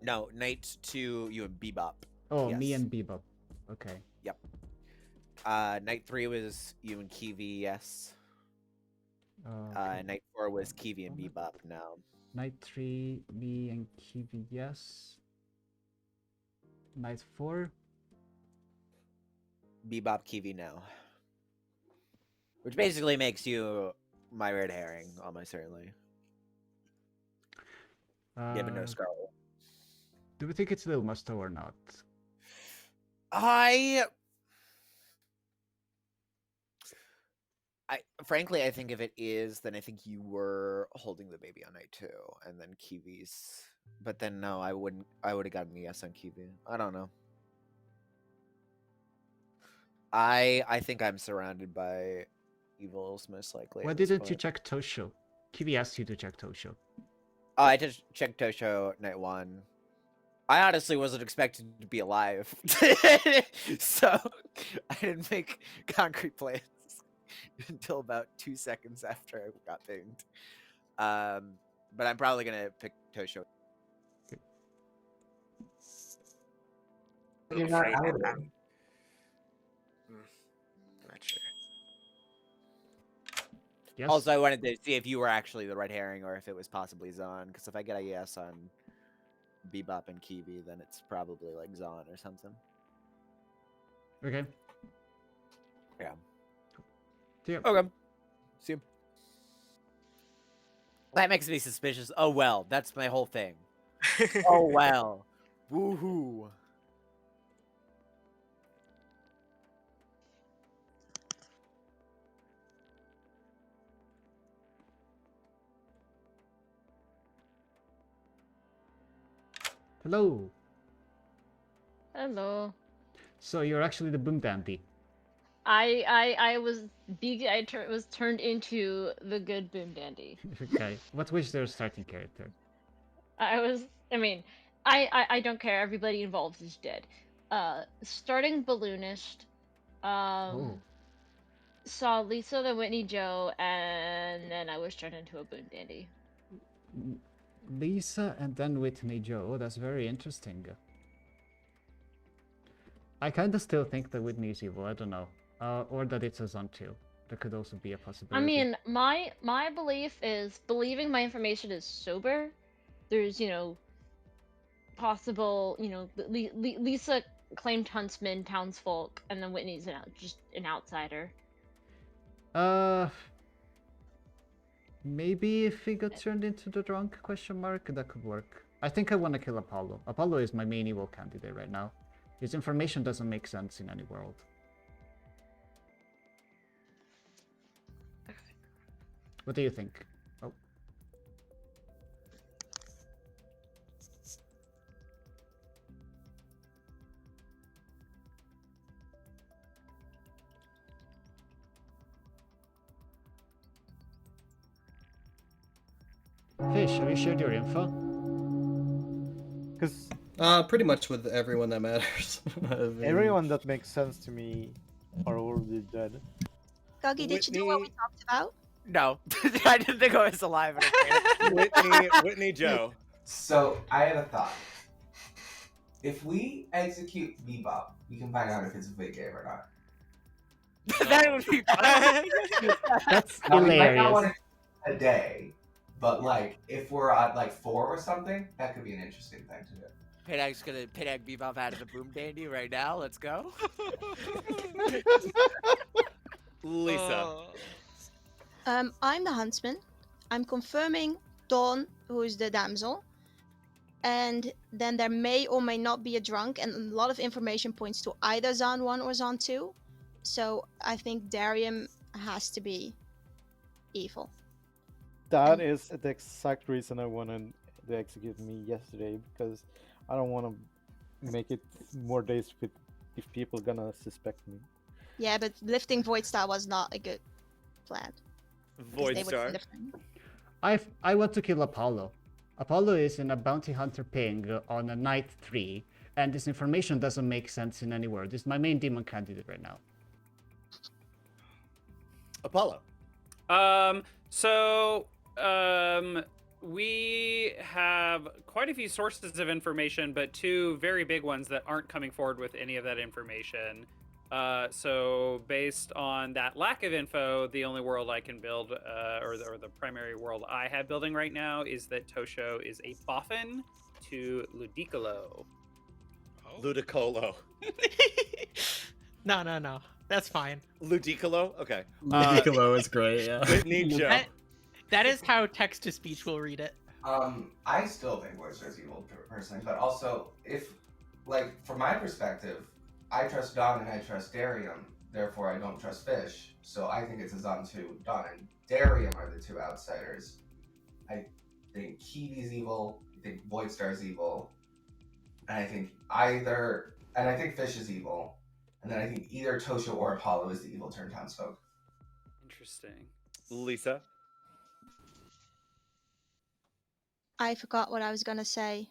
No, Night 2, you and Bebop. Oh, yes. me and Bebop. Okay. Yep. Night 3 was you and Kiwi, yes. Okay. Night 4 was Kiwi and Bebop, no. Night 3, me and Kiwi, yes. Night 4. Bebop, Kiwi, no. Which basically makes you my red herring, almost certainly. Yeah, but no Scarlet. Do we think it's Lil Musto or not? Frankly, I think if it is, then I think you were holding the baby on night 2, and then Kiwi's. But then no, I wouldn't. I would have gotten a yes on Kiwi. I don't know. I think I'm surrounded by evils most likely. Why at this didn't you point. check Tosho? Kiwi asked you to check Tosho. Oh, I just checked Tosho night 1. I honestly wasn't expected to be alive, so I didn't make concrete plans until about 2 seconds after I got pinged. But I'm probably gonna pick Tosho. You're not out. Not sure. Yes. Also, I wanted to see if you were actually the red herring or if it was possibly Zon. Because if I get a yes on Bebop and Kiwi, then it's probably like Zon or something. Okay. Yeah. See ya. Okay. See you. That makes me suspicious. Oh well, that's my whole thing. Oh well. Woohoo. Hello. Hello. So you're actually the Boom Dandy. I was was turned into the good Boom Dandy. Okay. What was their starting character? I don't care. Everybody involved is dead. Starting balloonist. Oh. Saw Lisa the Whitney Joe, and then I was turned into a Boom Dandy. Lisa and then Whitney Joe. Oh, that's very interesting. I kind of still think that Whitney is evil. I don't know. Or that it's a Zone 2. That could also be a I possibility. mean, my belief is believing my information is sober. There's, you know, possible, you know, Lisa claimed huntsman, townsfolk, and then Whitney's just an outsider. Maybe if he got turned into the drunk, question mark, that could work. I think I want to kill Apollo. Apollo is my main evil candidate right now. His information doesn't make sense in any world. What do you think? Oh. Fish, have you shared your info? Because pretty much with everyone that matters. I mean, everyone that makes sense to me are already dead. Guggy, did you do what we talked about? No, I didn't think I was alive. Whitney Joe. So I have a thought. If we execute Bebop, we can find out if it's a fake game or not. That would be That's Now, we might not hilarious. want it a day, but like if we're at like 4 or something, that could be an interesting thing to do. Pitag's gonna Pitag Bebop out of the boom dandy right now. Let's go. Lisa. I'm the huntsman. I'm confirming Dawn, who is the damsel. And then there may or may not be a drunk, and a lot of information points to either Zon 1 or Zon 2. So I think Darium has to be evil. That is the exact reason I wanted to execute me yesterday, because I don't want to make it more days with if people gonna suspect me. Yeah, but lifting Voidstar was not a good plan. Voidstar. I want to kill Apollo. Apollo is in a bounty hunter ping on a night 3, and this information doesn't make sense in any word. This is my main demon candidate right now. Apollo. We have quite a few sources of information, but 2 very big ones that aren't coming forward with any of that information. So based on that lack of info, the only world I can build, or the primary world I have building right now, is that Tosho is a boffin to Ludicolo. Ludicolo. No. That's fine. Ludicolo? Okay. Ludicolo is great, yeah. Whitney Joe. That is how text-to-speech will read it. I still think Voidstar's evil personally, but also if, like, from my perspective, I trust Dawn and I trust Darium, therefore I don't trust Fish. So I think it's a Zon 2. Dawn and Darium are the 2 outsiders. I think Kiwi's evil, I think Voidstar's evil, and I think Fish is evil. And then I think either Tosho or Apollo is the evil turned townsfolk. Interesting. Lisa. I forgot what I was gonna say.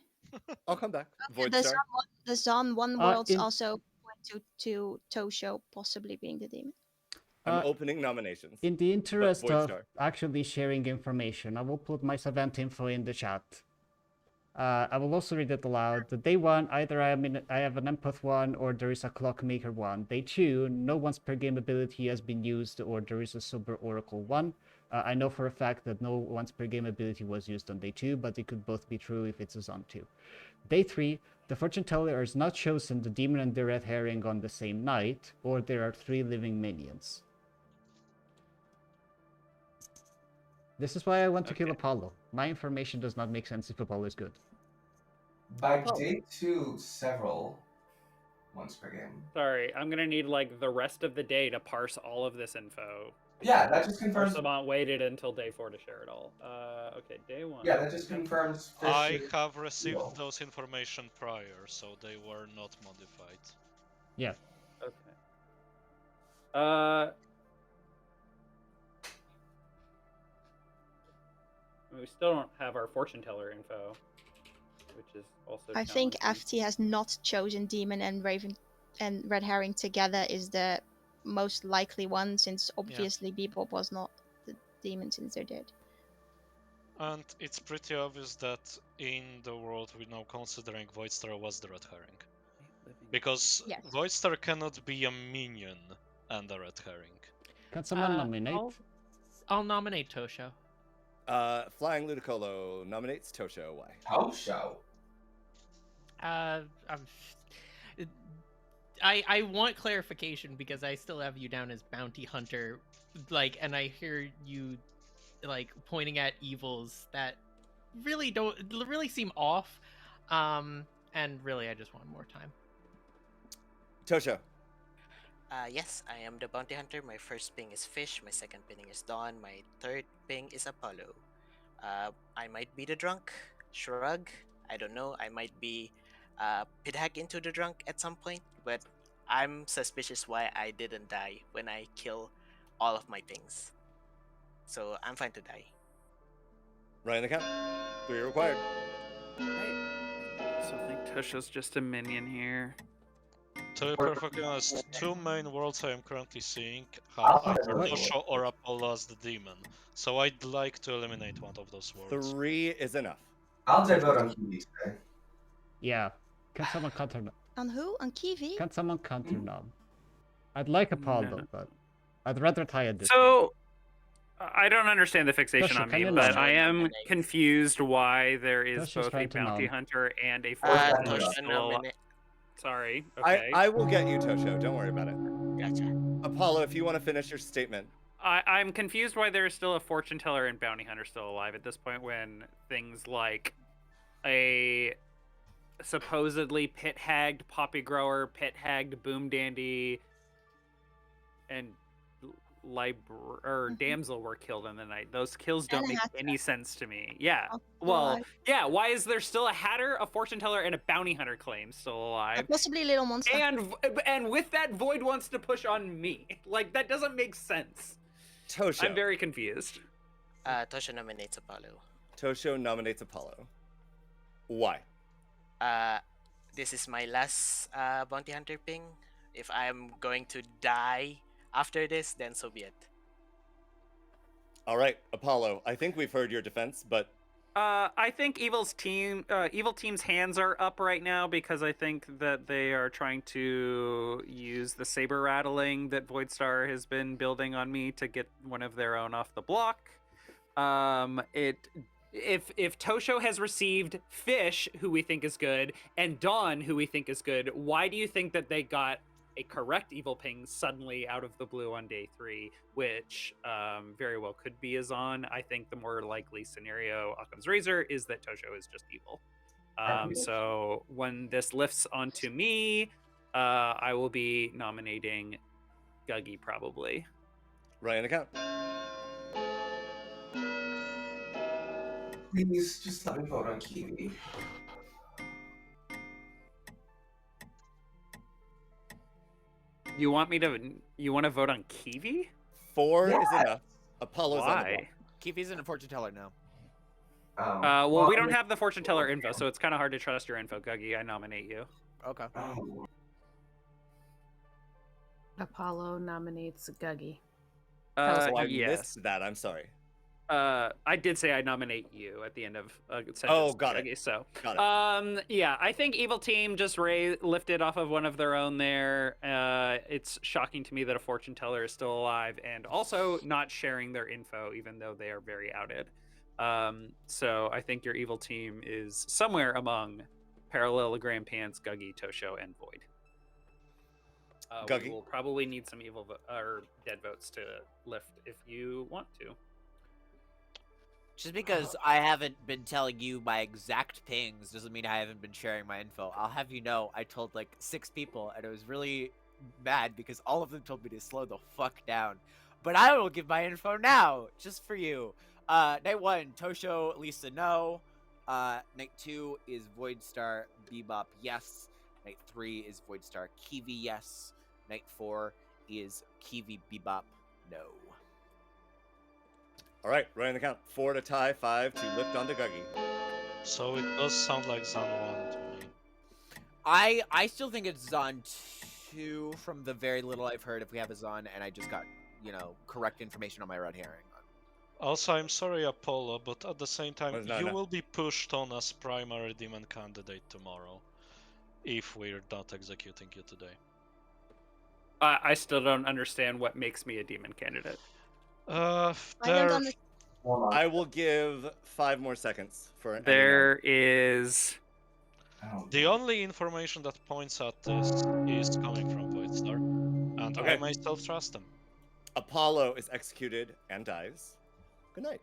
I'll come back. The Zon 1 worlds also went to Tosho possibly being the demon. I'm opening nominations. In the interest of Voidstar. actually sharing information, I will put my Savant info in the chat. I will also read it aloud. The day 1, either I have an Empath 1 or there is a Clockmaker 1. Day 2, no once per game ability has been used or there is a Sober Oracle 1. I know for a fact that no once per game ability was used on day 2, but it could both be true if it's a Zon 2. Day 3, the fortune teller is not chosen the demon and the red herring on the same night, or there are 3 living minions. This is why I want to kill Apollo. My information does not make sense if Apollo is good. By day 2, several once per game. Sorry, I'm gonna need like the rest of the day to parse all of this info. Yeah, that just confirms. Savant waited until day 4 to share it all. Okay, day 1. Yeah, that just confirms. I have received those information prior, so they were not modified. Yeah. Okay. We still don't have our fortune teller info, which is also. I think challenging. FT has not chosen demon and raven and red herring together is the most likely one, since obviously Bebop was not the demon since they're dead. And it's pretty obvious that in the world we're now considering Voidstar was the red herring. Because Voidstar cannot be a minion and a red herring. Can someone nominate? I'll nominate Tosho. Flying Ludicolo nominates Tosho. Why? Tosho. I want clarification because I still have you down as bounty hunter, like, and I hear you like pointing at evils that really seem off, and really I just want more time. Tosho. Yes, I am the bounty hunter. My first ping is Fish, my second ping is Dawn, my third ping is Apollo. I might be the drunk, shrug, I don't know, I might be pit hack into the drunk at some point, but I'm suspicious why I didn't die when I kill all of my pings. So I'm fine to die. Right in the count. 3 required. So I think Tusha's just a minion here. To be perfectly honest, 2 main worlds I am currently seeing have either Tosho or Apollo as the demon, so I'd like to eliminate one of those worlds. 3 is enough. I'll take vote on Kiwi today. Yeah. Can someone counter? On who? On Kiwi? Can someone counter now? I'd like Apollo, but I'd rather tie a distance. So, I don't understand the fixation Tosho, on can me, you but nominate? I am confused why there is Tosho's both a trying to bounty nom. hunter and a Tosho fortune nominate. Sorry. Okay. I will get you, Tosho. Don't worry about it. Gotcha. Apollo, if you want to finish your statement. I'm confused why there's still a fortune teller and bounty hunter still alive at this point when things like a supposedly pit hagged poppy grower, pit hagged boom dandy, and damsel were killed in the night. Those kills don't And a make hatter. any sense to me. Yeah. Oh, Well, alive. yeah. Why is there still a hatter, a fortune teller, and a bounty hunter claim still alive? Possibly a little monster. And with that, Void wants to push on me. Like that doesn't make sense. Tosho. I'm very confused. Tosho nominates Apollo. Tosho nominates Apollo. Why? This is my last bounty hunter ping. If I'm going to die after this, then so be it. All right, Apollo. I think we've heard your defense, but I think Evil Team's hands are up right now because I think that they are trying to use the saber rattling that Voidstar has been building on me to get one of their own off the block. If Tosho has received Fish, who we think is good, and Dawn, who we think is good, why do you think that they got a correct evil ping suddenly out of the blue on day 3, which very well could be Azan? I think the more likely scenario, Occam's Razor, is that Tosho is just evil. So when this lifts onto me, I will be nominating Guggy probably. right in the count. Please, just let me vote on Kiwi. You want to vote on Kiwi? 4 is enough. Apollo's on the block. Why? Kiwi's in a fortune teller now. Well, we don't have the fortune teller info, so it's kind of hard to trust your info, Guggy. I nominate you. Okay. Apollo nominates Guggy. Oh, I yes. missed that. I'm sorry. I did say I nominate you at the end of sentence. Oh, got it. Guggy, so, Got it. yeah, I think Evil Team just lifted off of one of their own there. It's shocking to me that a fortune teller is still alive and also not sharing their info, even though they are very outed. So I think your Evil Team is somewhere among Parallelogram Pants, Guggy, Tosho, and Void. Guggy? We will probably need some or dead votes to lift if you want to. Just because I haven't been telling you my exact pings doesn't mean I haven't been sharing my info. I'll have you know, I told like 6 people, and I was really mad because all of them told me to slow the fuck down. But I will give my info now, just for you. Night 1, Tosho, Lisa, no. Night 2 is Voidstar, Bebop, yes. Night 3 is Voidstar, Kiwi, yes. Night 4 is Kiwi, Bebop, no. All right, right in the count. 4 to tie, 5 to lift onto Guggy. So it does sound like Zan 1 to me. I still think it's Zon 2 from the very little I've heard if we have a Zon, and I just got, correct information on my red herring. Also, I'm sorry, Apollo, but at the same time, Well, no, you no. will be pushed on as primary demon candidate tomorrow, if we're not executing you today. I still don't understand what makes me a demon candidate. I don't There, understand. I will give 5 more seconds for anyone. There is. the only information that points at this is coming from Voidstar, and I Okay. myself trust them. Apollo is executed and dies. Good night.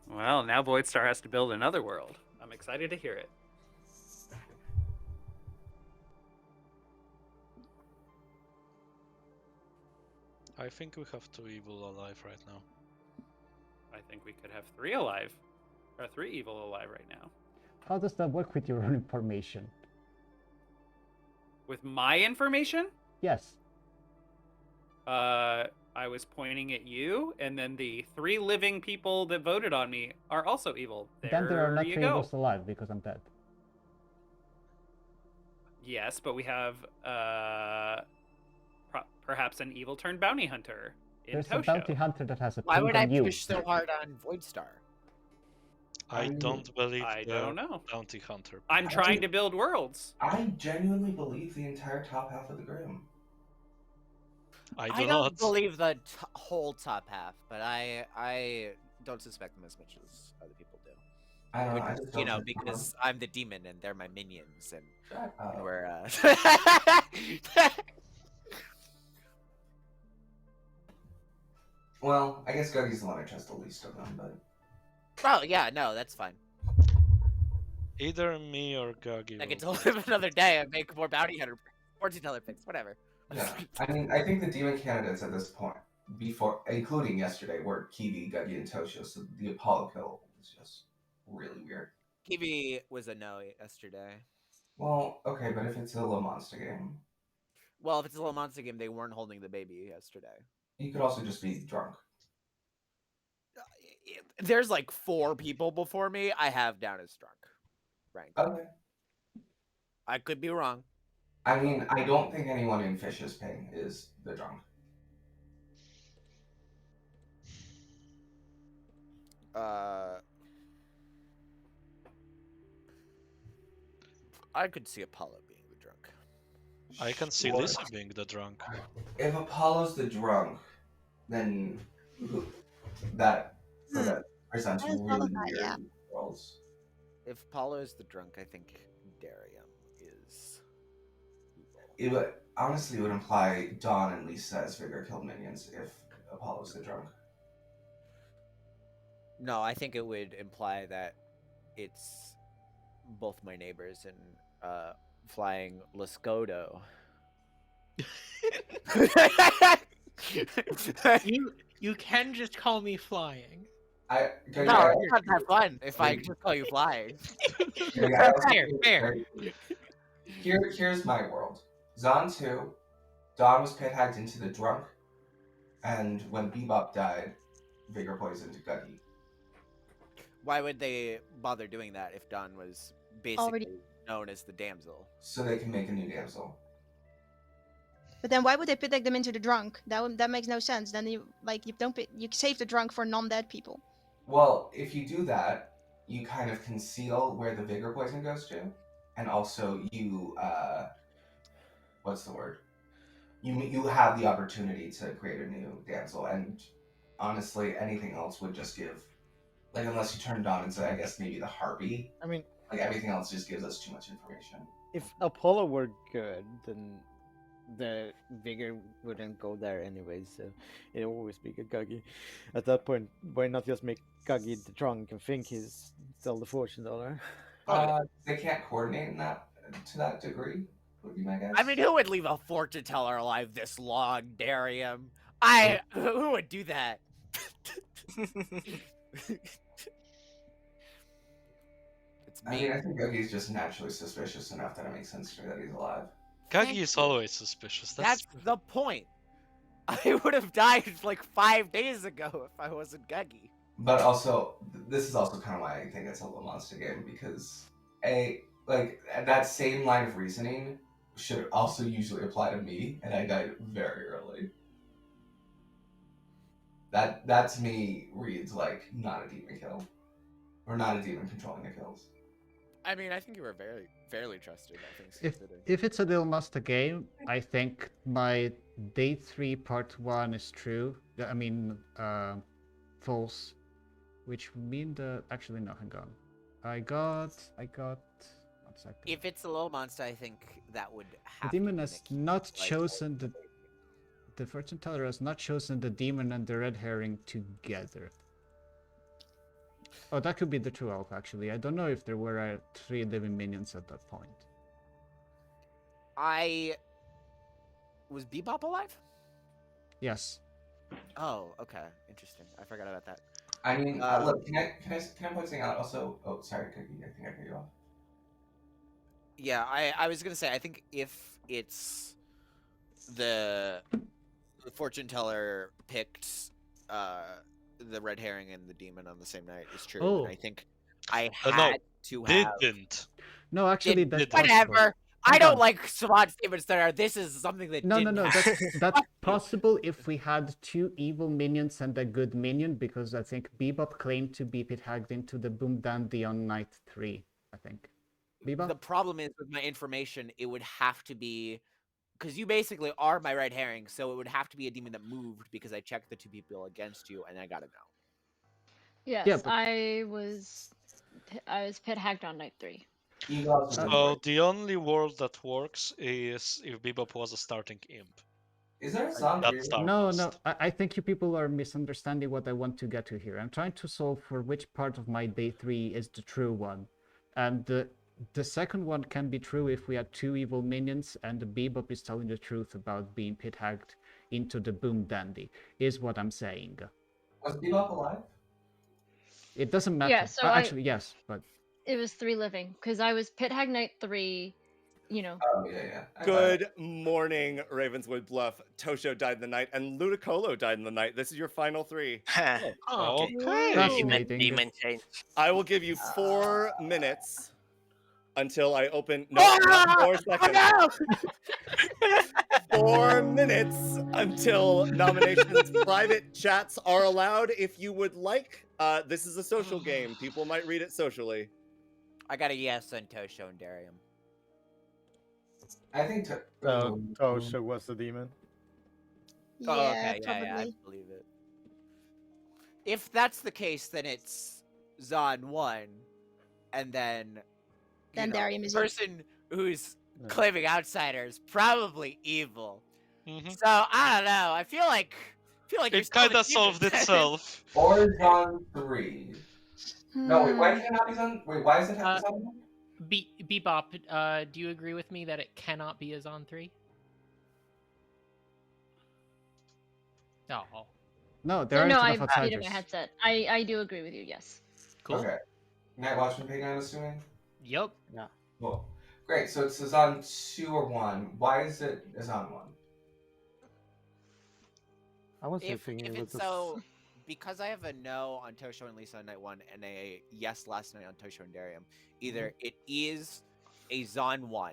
Well, now Voidstar has to build another world. I'm excited to hear it. I think we have 2 evil alive right now. I think we could have 3 alive. Or 3 evil alive right now. How does that work with your own information? With my information? Yes. I was pointing at you, and then the 3 living people that voted on me are also evil. Then there are not you 3 go. evils alive because I'm dead. Yes, but we have perhaps an evil turned bounty hunter in There's Tosho. a bounty hunter that has a Why ping would I on you. push so hard on Voidstar? I don't believe I the don't know. bounty hunter. I'm trying to build worlds. I genuinely believe the entire top half of the Grim. I don't not. believe the whole top half, but I don't suspect them as much as other people do. I don't know. I Which, just you don't know, think because I'm the demon and they're my minions, and Shut up. we're Well, I guess Guggy's the one I trust the least of them, but Oh yeah, no, that's fine. Either me or Gagi. I get to will live another day and make more bounty hunter $14 picks, whatever. yeah. I mean, I think the demon candidates at this point, before including yesterday, were Kiwi, Guggy, and Tosho. So the Apollo kill was just really weird. Kiwi was a no yesterday. Well, okay, but if it's a little monster game, Well, if it's a little monster game, they weren't holding the baby yesterday. you could also just be drunk. There's like 4 people before me I have down as drunk. Rank. Okay. I could be wrong. I mean, I don't think anyone in Fish's ping is the drunk. I could see Apollo being the drunk. I can see Sure. Lisa being the drunk. If Apollo's the drunk, then that presents I just thought really of that, weird yeah. worlds. If Apollo is the drunk, I think Darium is. It would honestly would imply Dawn and Lisa as Vigor killed minions if Apollo's the drunk. No, I think it would imply that it's both my neighbors and flying Lascoto. You can just call me flying. No, it's not that fun if I just call you flying. Fair. Here's my world. Zon 2, Dawn was pit hacked into the drunk, and when Bebop died, Vigor poisoned Guggy. Why would they bother doing that if Dawn was basically known as the damsel? So they can make a new damsel. But then why would they pit them into the drunk? That makes no sense. Then you you save the drunk for non-dead people. Well, if you do that, you kind of conceal where the Vigor poison goes to, and also you, what's the word? You have the opportunity to create a new damsel, and honestly, anything else would just give, like, unless you turned on into, I guess, maybe the Harpy. I mean, like, everything else just gives us too much information. if Apollo were good, then the Vigor wouldn't go there anyway, so it'd always be Guggy. At that point, why not just make Guggy the drunk and think he's still the fortune dollar? They can't coordinate in that to that degree, would be my guess. I mean, who would leave a fortune teller alive this long, Darium? Who would do that? It's I mean, I think Guggy's just naturally suspicious enough that it makes sense to me that he's alive. Gagi is always suspicious. That's the point. I would have died like 5 days ago if I wasn't Guggy. But also, this is also kind of why I think it's a little monster game, because that same line of reasoning should also usually apply to me, and I died very early. That to me reads like not a demon kill, or not a demon controlling the kills. I mean, I think you were very fairly trusted, all things If considered. it's a Lil Master game, I think my day 3 part 1 is true. I mean, false, which mean the actually no, hang on. I got 1 second. If it's a little monster, I think that would The have demon to has be not chosen the fortune teller has not chosen the demon and the red herring together. Oh, that could be the true elf, actually. I don't know if there were 3 living minions at that point. Was Bebop alive? Yes. Oh, okay, interesting. I forgot about that. I mean, look, can I point something out also? Oh, sorry, Cookie. I think I cut you off. Yeah, I was gonna say, I think if it's the fortune teller picked the red herring and the demon on the same night is true. Oh. And I think I No, had to have didn't. No, actually, that's whatever. possible. I Hang don't on. like Savant statements that are this is something that No, didn't happen. that's possible if we had 2 evil minions and a good minion, because I think Bebop claimed to be pit hacked into the Boom Dandy on night 3, I think. Bebop? The problem is with my information, it would have to be because you basically are my red herring, so it would have to be a demon that moved because I checked the 2 people against you, and I gotta know. Yes, Yeah, but- I was pit hacked on night 3. So the only world that works is if Bebop was a starting imp. Is there a song? That's No, Starburst. I think you people are misunderstanding what I want to get to here. I'm trying to solve for which part of my day 3 is the true one. And the second one can be true if we had 2 evil minions and the Bebop is telling the truth about being pit hacked into the Boom Dandy, is what I'm saying. Was Bebop alive? It doesn't matter. Yeah, so Actually, yes, but... It was 3 living, because I was pit hacked night 3, you know. Oh, yeah. Good morning, Ravenswood Bluff. Tosho died in the night, and Ludicolo died in the night. This is your final 3. Okay. Fascinating. Demon change. I will give you 4 minutes until I open. No, not 4 seconds. 4 minutes until nominations. Private chats are allowed if you would like. This is a social game. People might read it socially. I got a yes on Tosho and Darium. I think. Tosho was the demon. Yeah, Oh, okay, probably. yeah, I believe it. If that's the case, then it's Zon 1, and then Then Darium is the person who's claiming outsiders probably evil. So I don't know. I feel like it kind of solved itself. Or Zon 3. No, wait, why can it not be Zon? Wait, why is it have Zon 1? Bebop, do you agree with me that it cannot be a Zon 3? Oh. No, there aren't No, enough I muted outsiders. my headset. I do agree with you, yes. Cool. Okay. Night Watchman Pig, I'm assuming? Yep. Yeah. Cool. Great, so it's a Zon 2 or 1. Why is it a Zon 1? I was if thinking it it's was so, because I have a no on Tosho and Lisa on night 1 and a yes last night on Tosho and Darium, either it is a Zon 1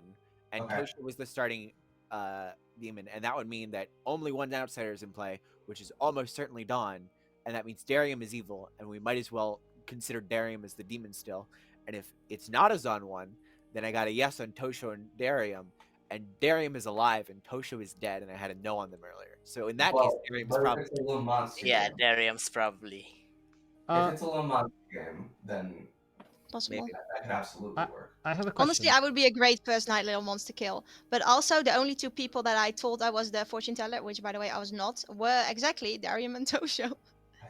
and Okay. Tosho was the starting demon, and that would mean that only one outsider is in play, which is almost certainly Dawn, and that means Darium is evil, and we might as well consider Darium as the demon still. And if it's not a Zon 1, then I got a yes on Tosho and Darium, and Darium is alive and Tosho is dead, and I had a no on them earlier. So in that case, Darium is What if probably it's a little monster Yeah, game? Darium's probably. If it's a little monster game, then Possible. maybe that could absolutely work. I have a question. Honestly, I would be a great first night little monster kill. But also, the only 2 people that I told I was the fortune teller, which by the way I was not, were exactly Darium and Tosho.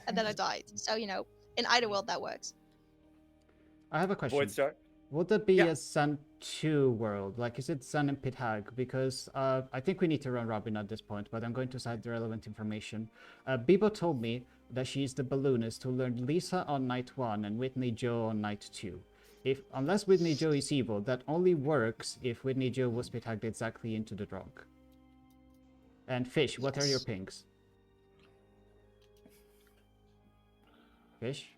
And then I died. So, you know, in either world that works. I have a question. Voidstar? Would that be a Sun 2 world? Like, is it Sun and Pit Hag? Because I think we need to run Robin at this point, but I'm going to cite the relevant information. Bibo told me that she's the balloonist who learned Lisa on night 1 and Whitney Joe on night 2. Unless Whitney Joe is evil, that only works if Whitney Joe was pit hacked exactly into the drunk. And Fish, what are your pings? Fish?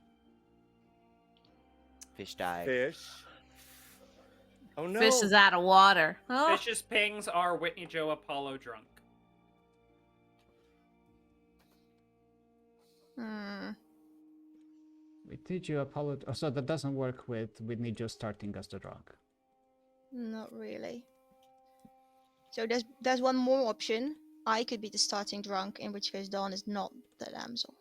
Fish died. Fish. Oh no. Fish is out of water. Oh. Fish's pings are Whitney Joe Apollo drunk. Whitney Joe Apollo. Oh, so that doesn't work with Whitney Joe starting as the drunk. Not really. So there's one more option. I could be the starting drunk, in which case Dawn is not the damsel.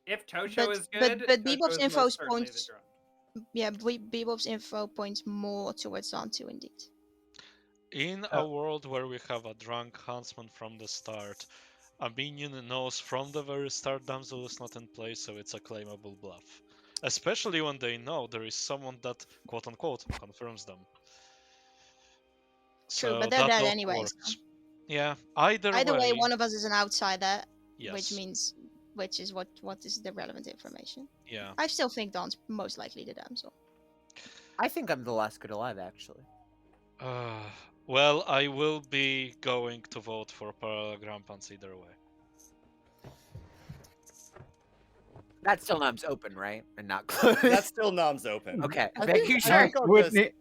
If Tosho But is but good, but Tosho Bebop's is info most certainly the points. drone. Yeah, Bebop's info points more towards Dawn too, indeed. In a world where we have a drunk huntsman from the start, a minion knows from the very start damsel is not in place, so it's a claimable bluff. Especially when they know there is someone that quote-unquote confirms them. True, So but they're that dead also anyway. works. So. Yeah, either way, way, one of us is an outsider, yes. which is what is the relevant information. Yeah. I still think Dawn's most likely the damsel. I think I'm the last good alive, actually. Well, I will be going to vote for Parallelogram Pants either way. That's still noms open, right? And not closed. That's still noms open. Okay, I making think- sure. I think I'll Whitney,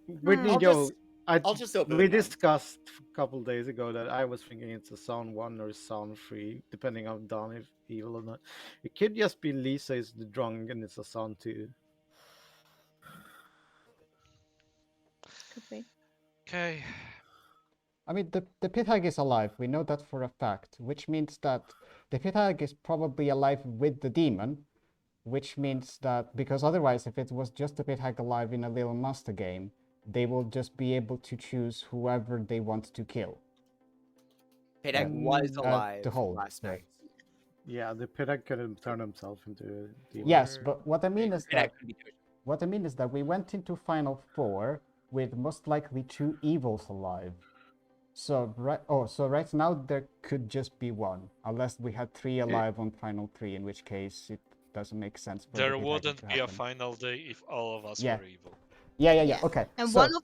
I'll Joe, I'll just open we it now. discussed a couple days ago that I was thinking it's a Zone 1 or Zone 3, depending on Dawn if evil or not. It could just be Lisa is the drunk and it's a Zone 2. Could be. Okay. I mean, the pit hag is alive. We know that for a fact, which means that the pit hag is probably alive with the demon, which means that, because otherwise, if it was just the pit hag alive in a little master game, they will just be able to choose whoever they want to kill. Pit hag was alive to hold. last night. Yeah, the pit hag could turn himself into a demon. Yes, but what I mean is Pit hag that could be doing- what I mean is that we went into Final Four with most likely 2 evils alive. So right now there could just be one, unless we had 3 alive on Final 3, in which case it doesn't make sense. For There the pit hag wouldn't to be a happen. final day if all of us Yeah. were evil. Yeah. Okay. And so, one of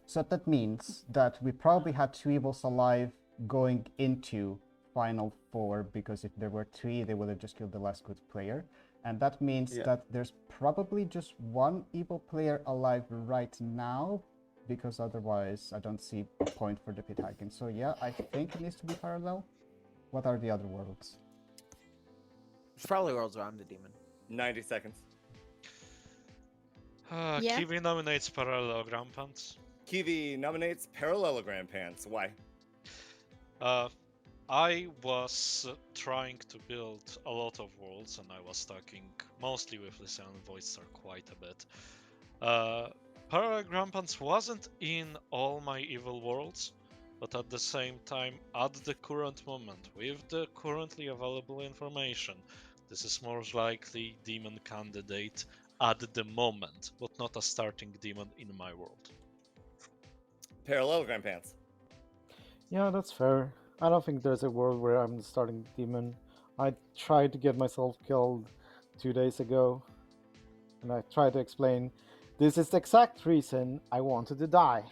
so that means that we probably had 2 evils alive going into Final Four, because if there were 3, they would have just killed the last good player. And that means that there's probably just 1 evil player alive right now, because otherwise I don't see a point for the pit hacking. So yeah, I think it needs to be parallel. What are the other worlds? It's probably worlds where I'm the demon. 90 seconds. Yeah. Kiwi nominates Parallelogram Pants. Kiwi nominates Parallelogram Pants. Why? I was trying to build a lot of worlds, and I was talking mostly with Lisa and voiced her quite a bit. Parallelogram Pants wasn't in all my evil worlds, but at the same time, at the current moment, with the currently available information, this is most likely demon candidate at the moment, but not a starting demon in my world. Parallelogram Pants. Yeah, that's fair. I don't think there's a world where I'm the starting demon. I tried to get myself killed 2 days ago, and I tried to explain this is the exact reason I wanted to die.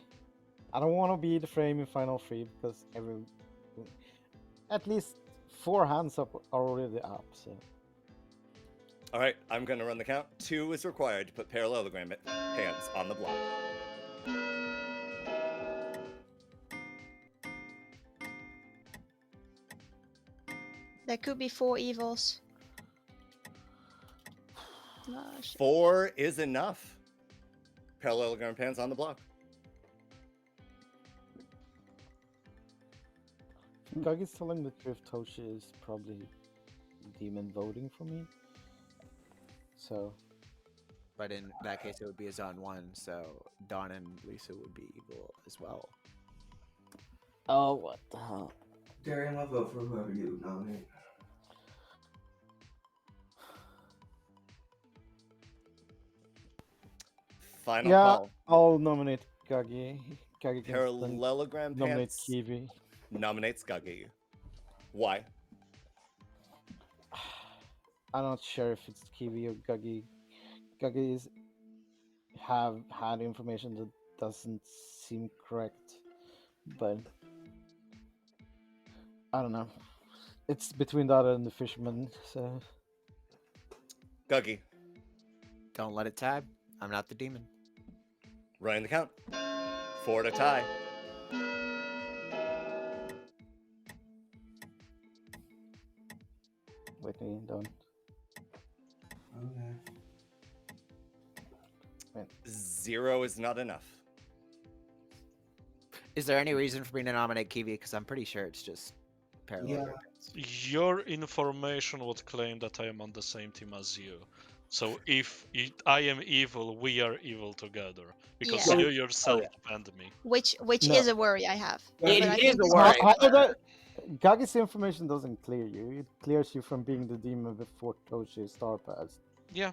I don't want to be the frame in Final 3 because at least 4 hands up are already up. So All right, I'm going to run the count. 2 is required to put Parallelogram Pants on the block. there could be 4 evils. No, 4 is enough. Parallelogram Pants on the block. Gagi's telling the truth. Toshi is probably demon voting for me. So, But in that case, it would be a Zone 1, so Dawn and Lisa would be evil as well. oh, what the hell? Darian will vote for whoever you nominate. Final Yeah, call. I'll nominate Gagi. Gagi can Parallelogram nominate Pants Kiwi. nominates Guggy. Why? I'm not sure if it's Kiwi or Gagi. Gagi have had information that doesn't seem correct, but I don't know. It's between that and the fisherman, so Guggy. Don't let it tab. I'm not the demon. Running the count. 4 to tie. Whitney, don't. Okay. 0 is not enough. Is there any reason for me to nominate Kiwi? Because I'm pretty sure it's just parallel. Your information would claim that I am on the same team as you. So if I am evil, we are evil together. Because Yeah. you yourself banned me. Which No. is a worry I have. It But I is think a this worry. However, Gagi's information doesn't clear you. It clears you from being the demon before Toshi Star Pass. Yeah.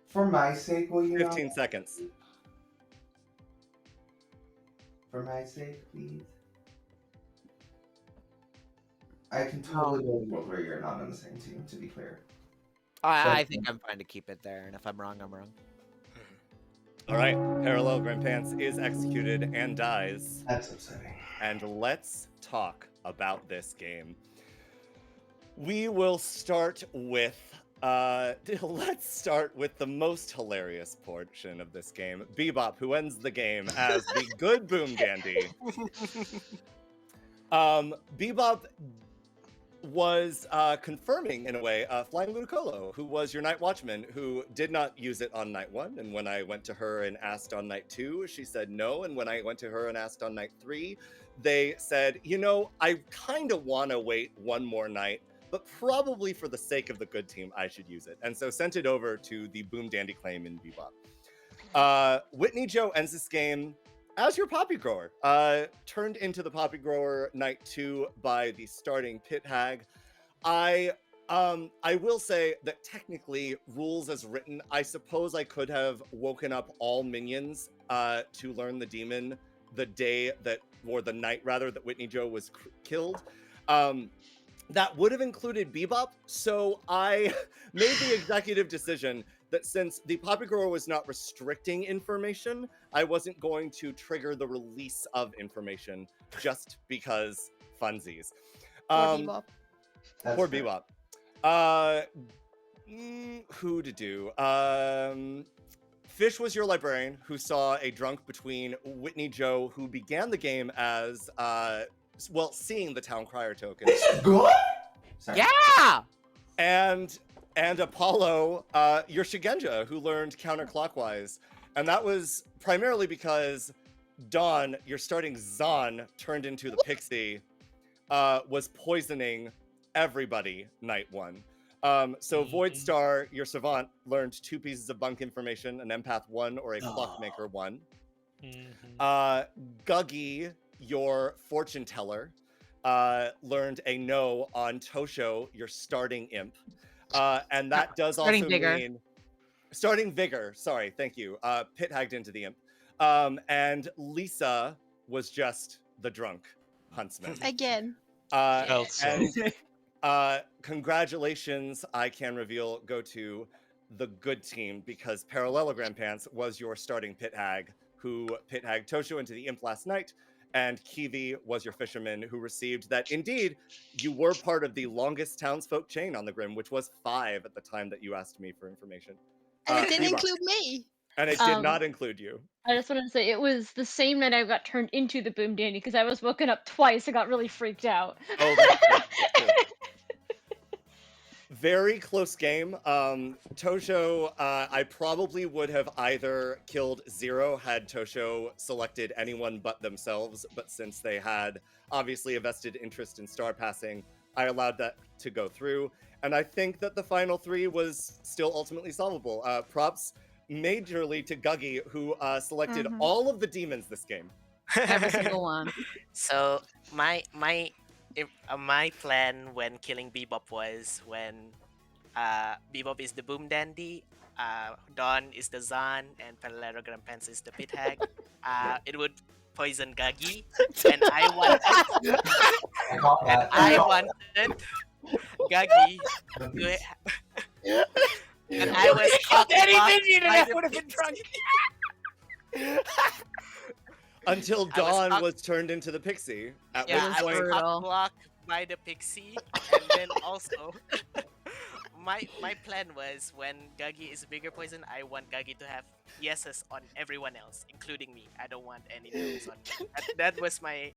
For my sake, will you 15 seconds. For my sake, please. I can totally go with where you're not on the same team, to be clear. I think I'm fine to keep it there, and if I'm wrong, I'm wrong. All right, Parallelogram Pants is executed and dies. That's upsetting. And let's talk about this game. We will start with let's start with the most hilarious portion of this game, Bebop, who ends the game as the good Boom Dandy. Bebop was confirming, in a way, Flying Ludicolo, who was your night watchman, who did not use it on night 1. And when I went to her and asked on night 2, she said no. And when I went to her and asked on night 3, they said, you know, I kind of want to wait one more night, but probably for the sake of the good team, I should use it. And so sent it over to the Boom Dandy claim in Bebop. Whitney Joe ends this game as your Poppy Grower, turned into the Poppy Grower night 2 by the starting Pit Hag. I will say that technically, rules as written, I suppose I could have woken up all minions to learn the demon the day that, or the night rather, that Whitney Joe was killed. That would have included Bebop, so I made the executive decision that since the Poppy Grower was not restricting information, I wasn't going to trigger the release of information just because funsies. Bebop. Poor Bebop. Who to do? Fish was your librarian who saw a drunk between Whitney Joe, who began the game as, seeing the Town Crier token. Yeah! And Apollo, your Shigenja, who learned counterclockwise. And that was primarily because Dawn, your starting Zon, turned into the Pixie, was poisoning everybody night 1. So Voidstar, your Savant, learned 2 pieces of bunk information, an Empath 1 or a Clockmaker 1. Guggy, your Fortune Teller, learned a no on Tosho, your starting Imp. And that does Starting also Vigor. mean starting Vigor. Sorry, thank you. Pit hagged into the Imp. And Lisa was just the drunk huntsman. Again. Congratulations, I can reveal, go to the good team, because Parallelogram Pants was your starting Pit Hag, who Pit Hagged Tosho into the Imp last night. And Kiwi was your fisherman, who received that indeed you were part of the longest townsfolk chain on the Grim, which was 5 at the time that you asked me for information. And it didn't Bebop. include me. And it did not include you. I just wanted to say it was the same night I got turned into the Boom Dandy because I was woken up twice. I got really freaked out. Oh, that's true. That's true. Very close game. Tosho, I probably would have either killed Zero had Tosho selected anyone but themselves, but since they had obviously a vested interest in star passing, I allowed that to go through. And I think that the final 3 was still ultimately solvable. Props majorly to Guggy, who selected all of the demons this game. Every single one. So my plan when killing Bebop was when Bebop is the Boom Dandy, Dawn is the Zan, and Parallelogram Pants is the Pit Hag. It would poison Guggy, and I wanted Guggy to and I was caught I would have been drunk. Until Dawn was turned into the Pixie. At Yeah, which I was point, blocked by the Pixie, and then also my plan was when Guggy is bigger poison, I want Guggy to have yeses on everyone else, including me. I don't want any no's on me. That was my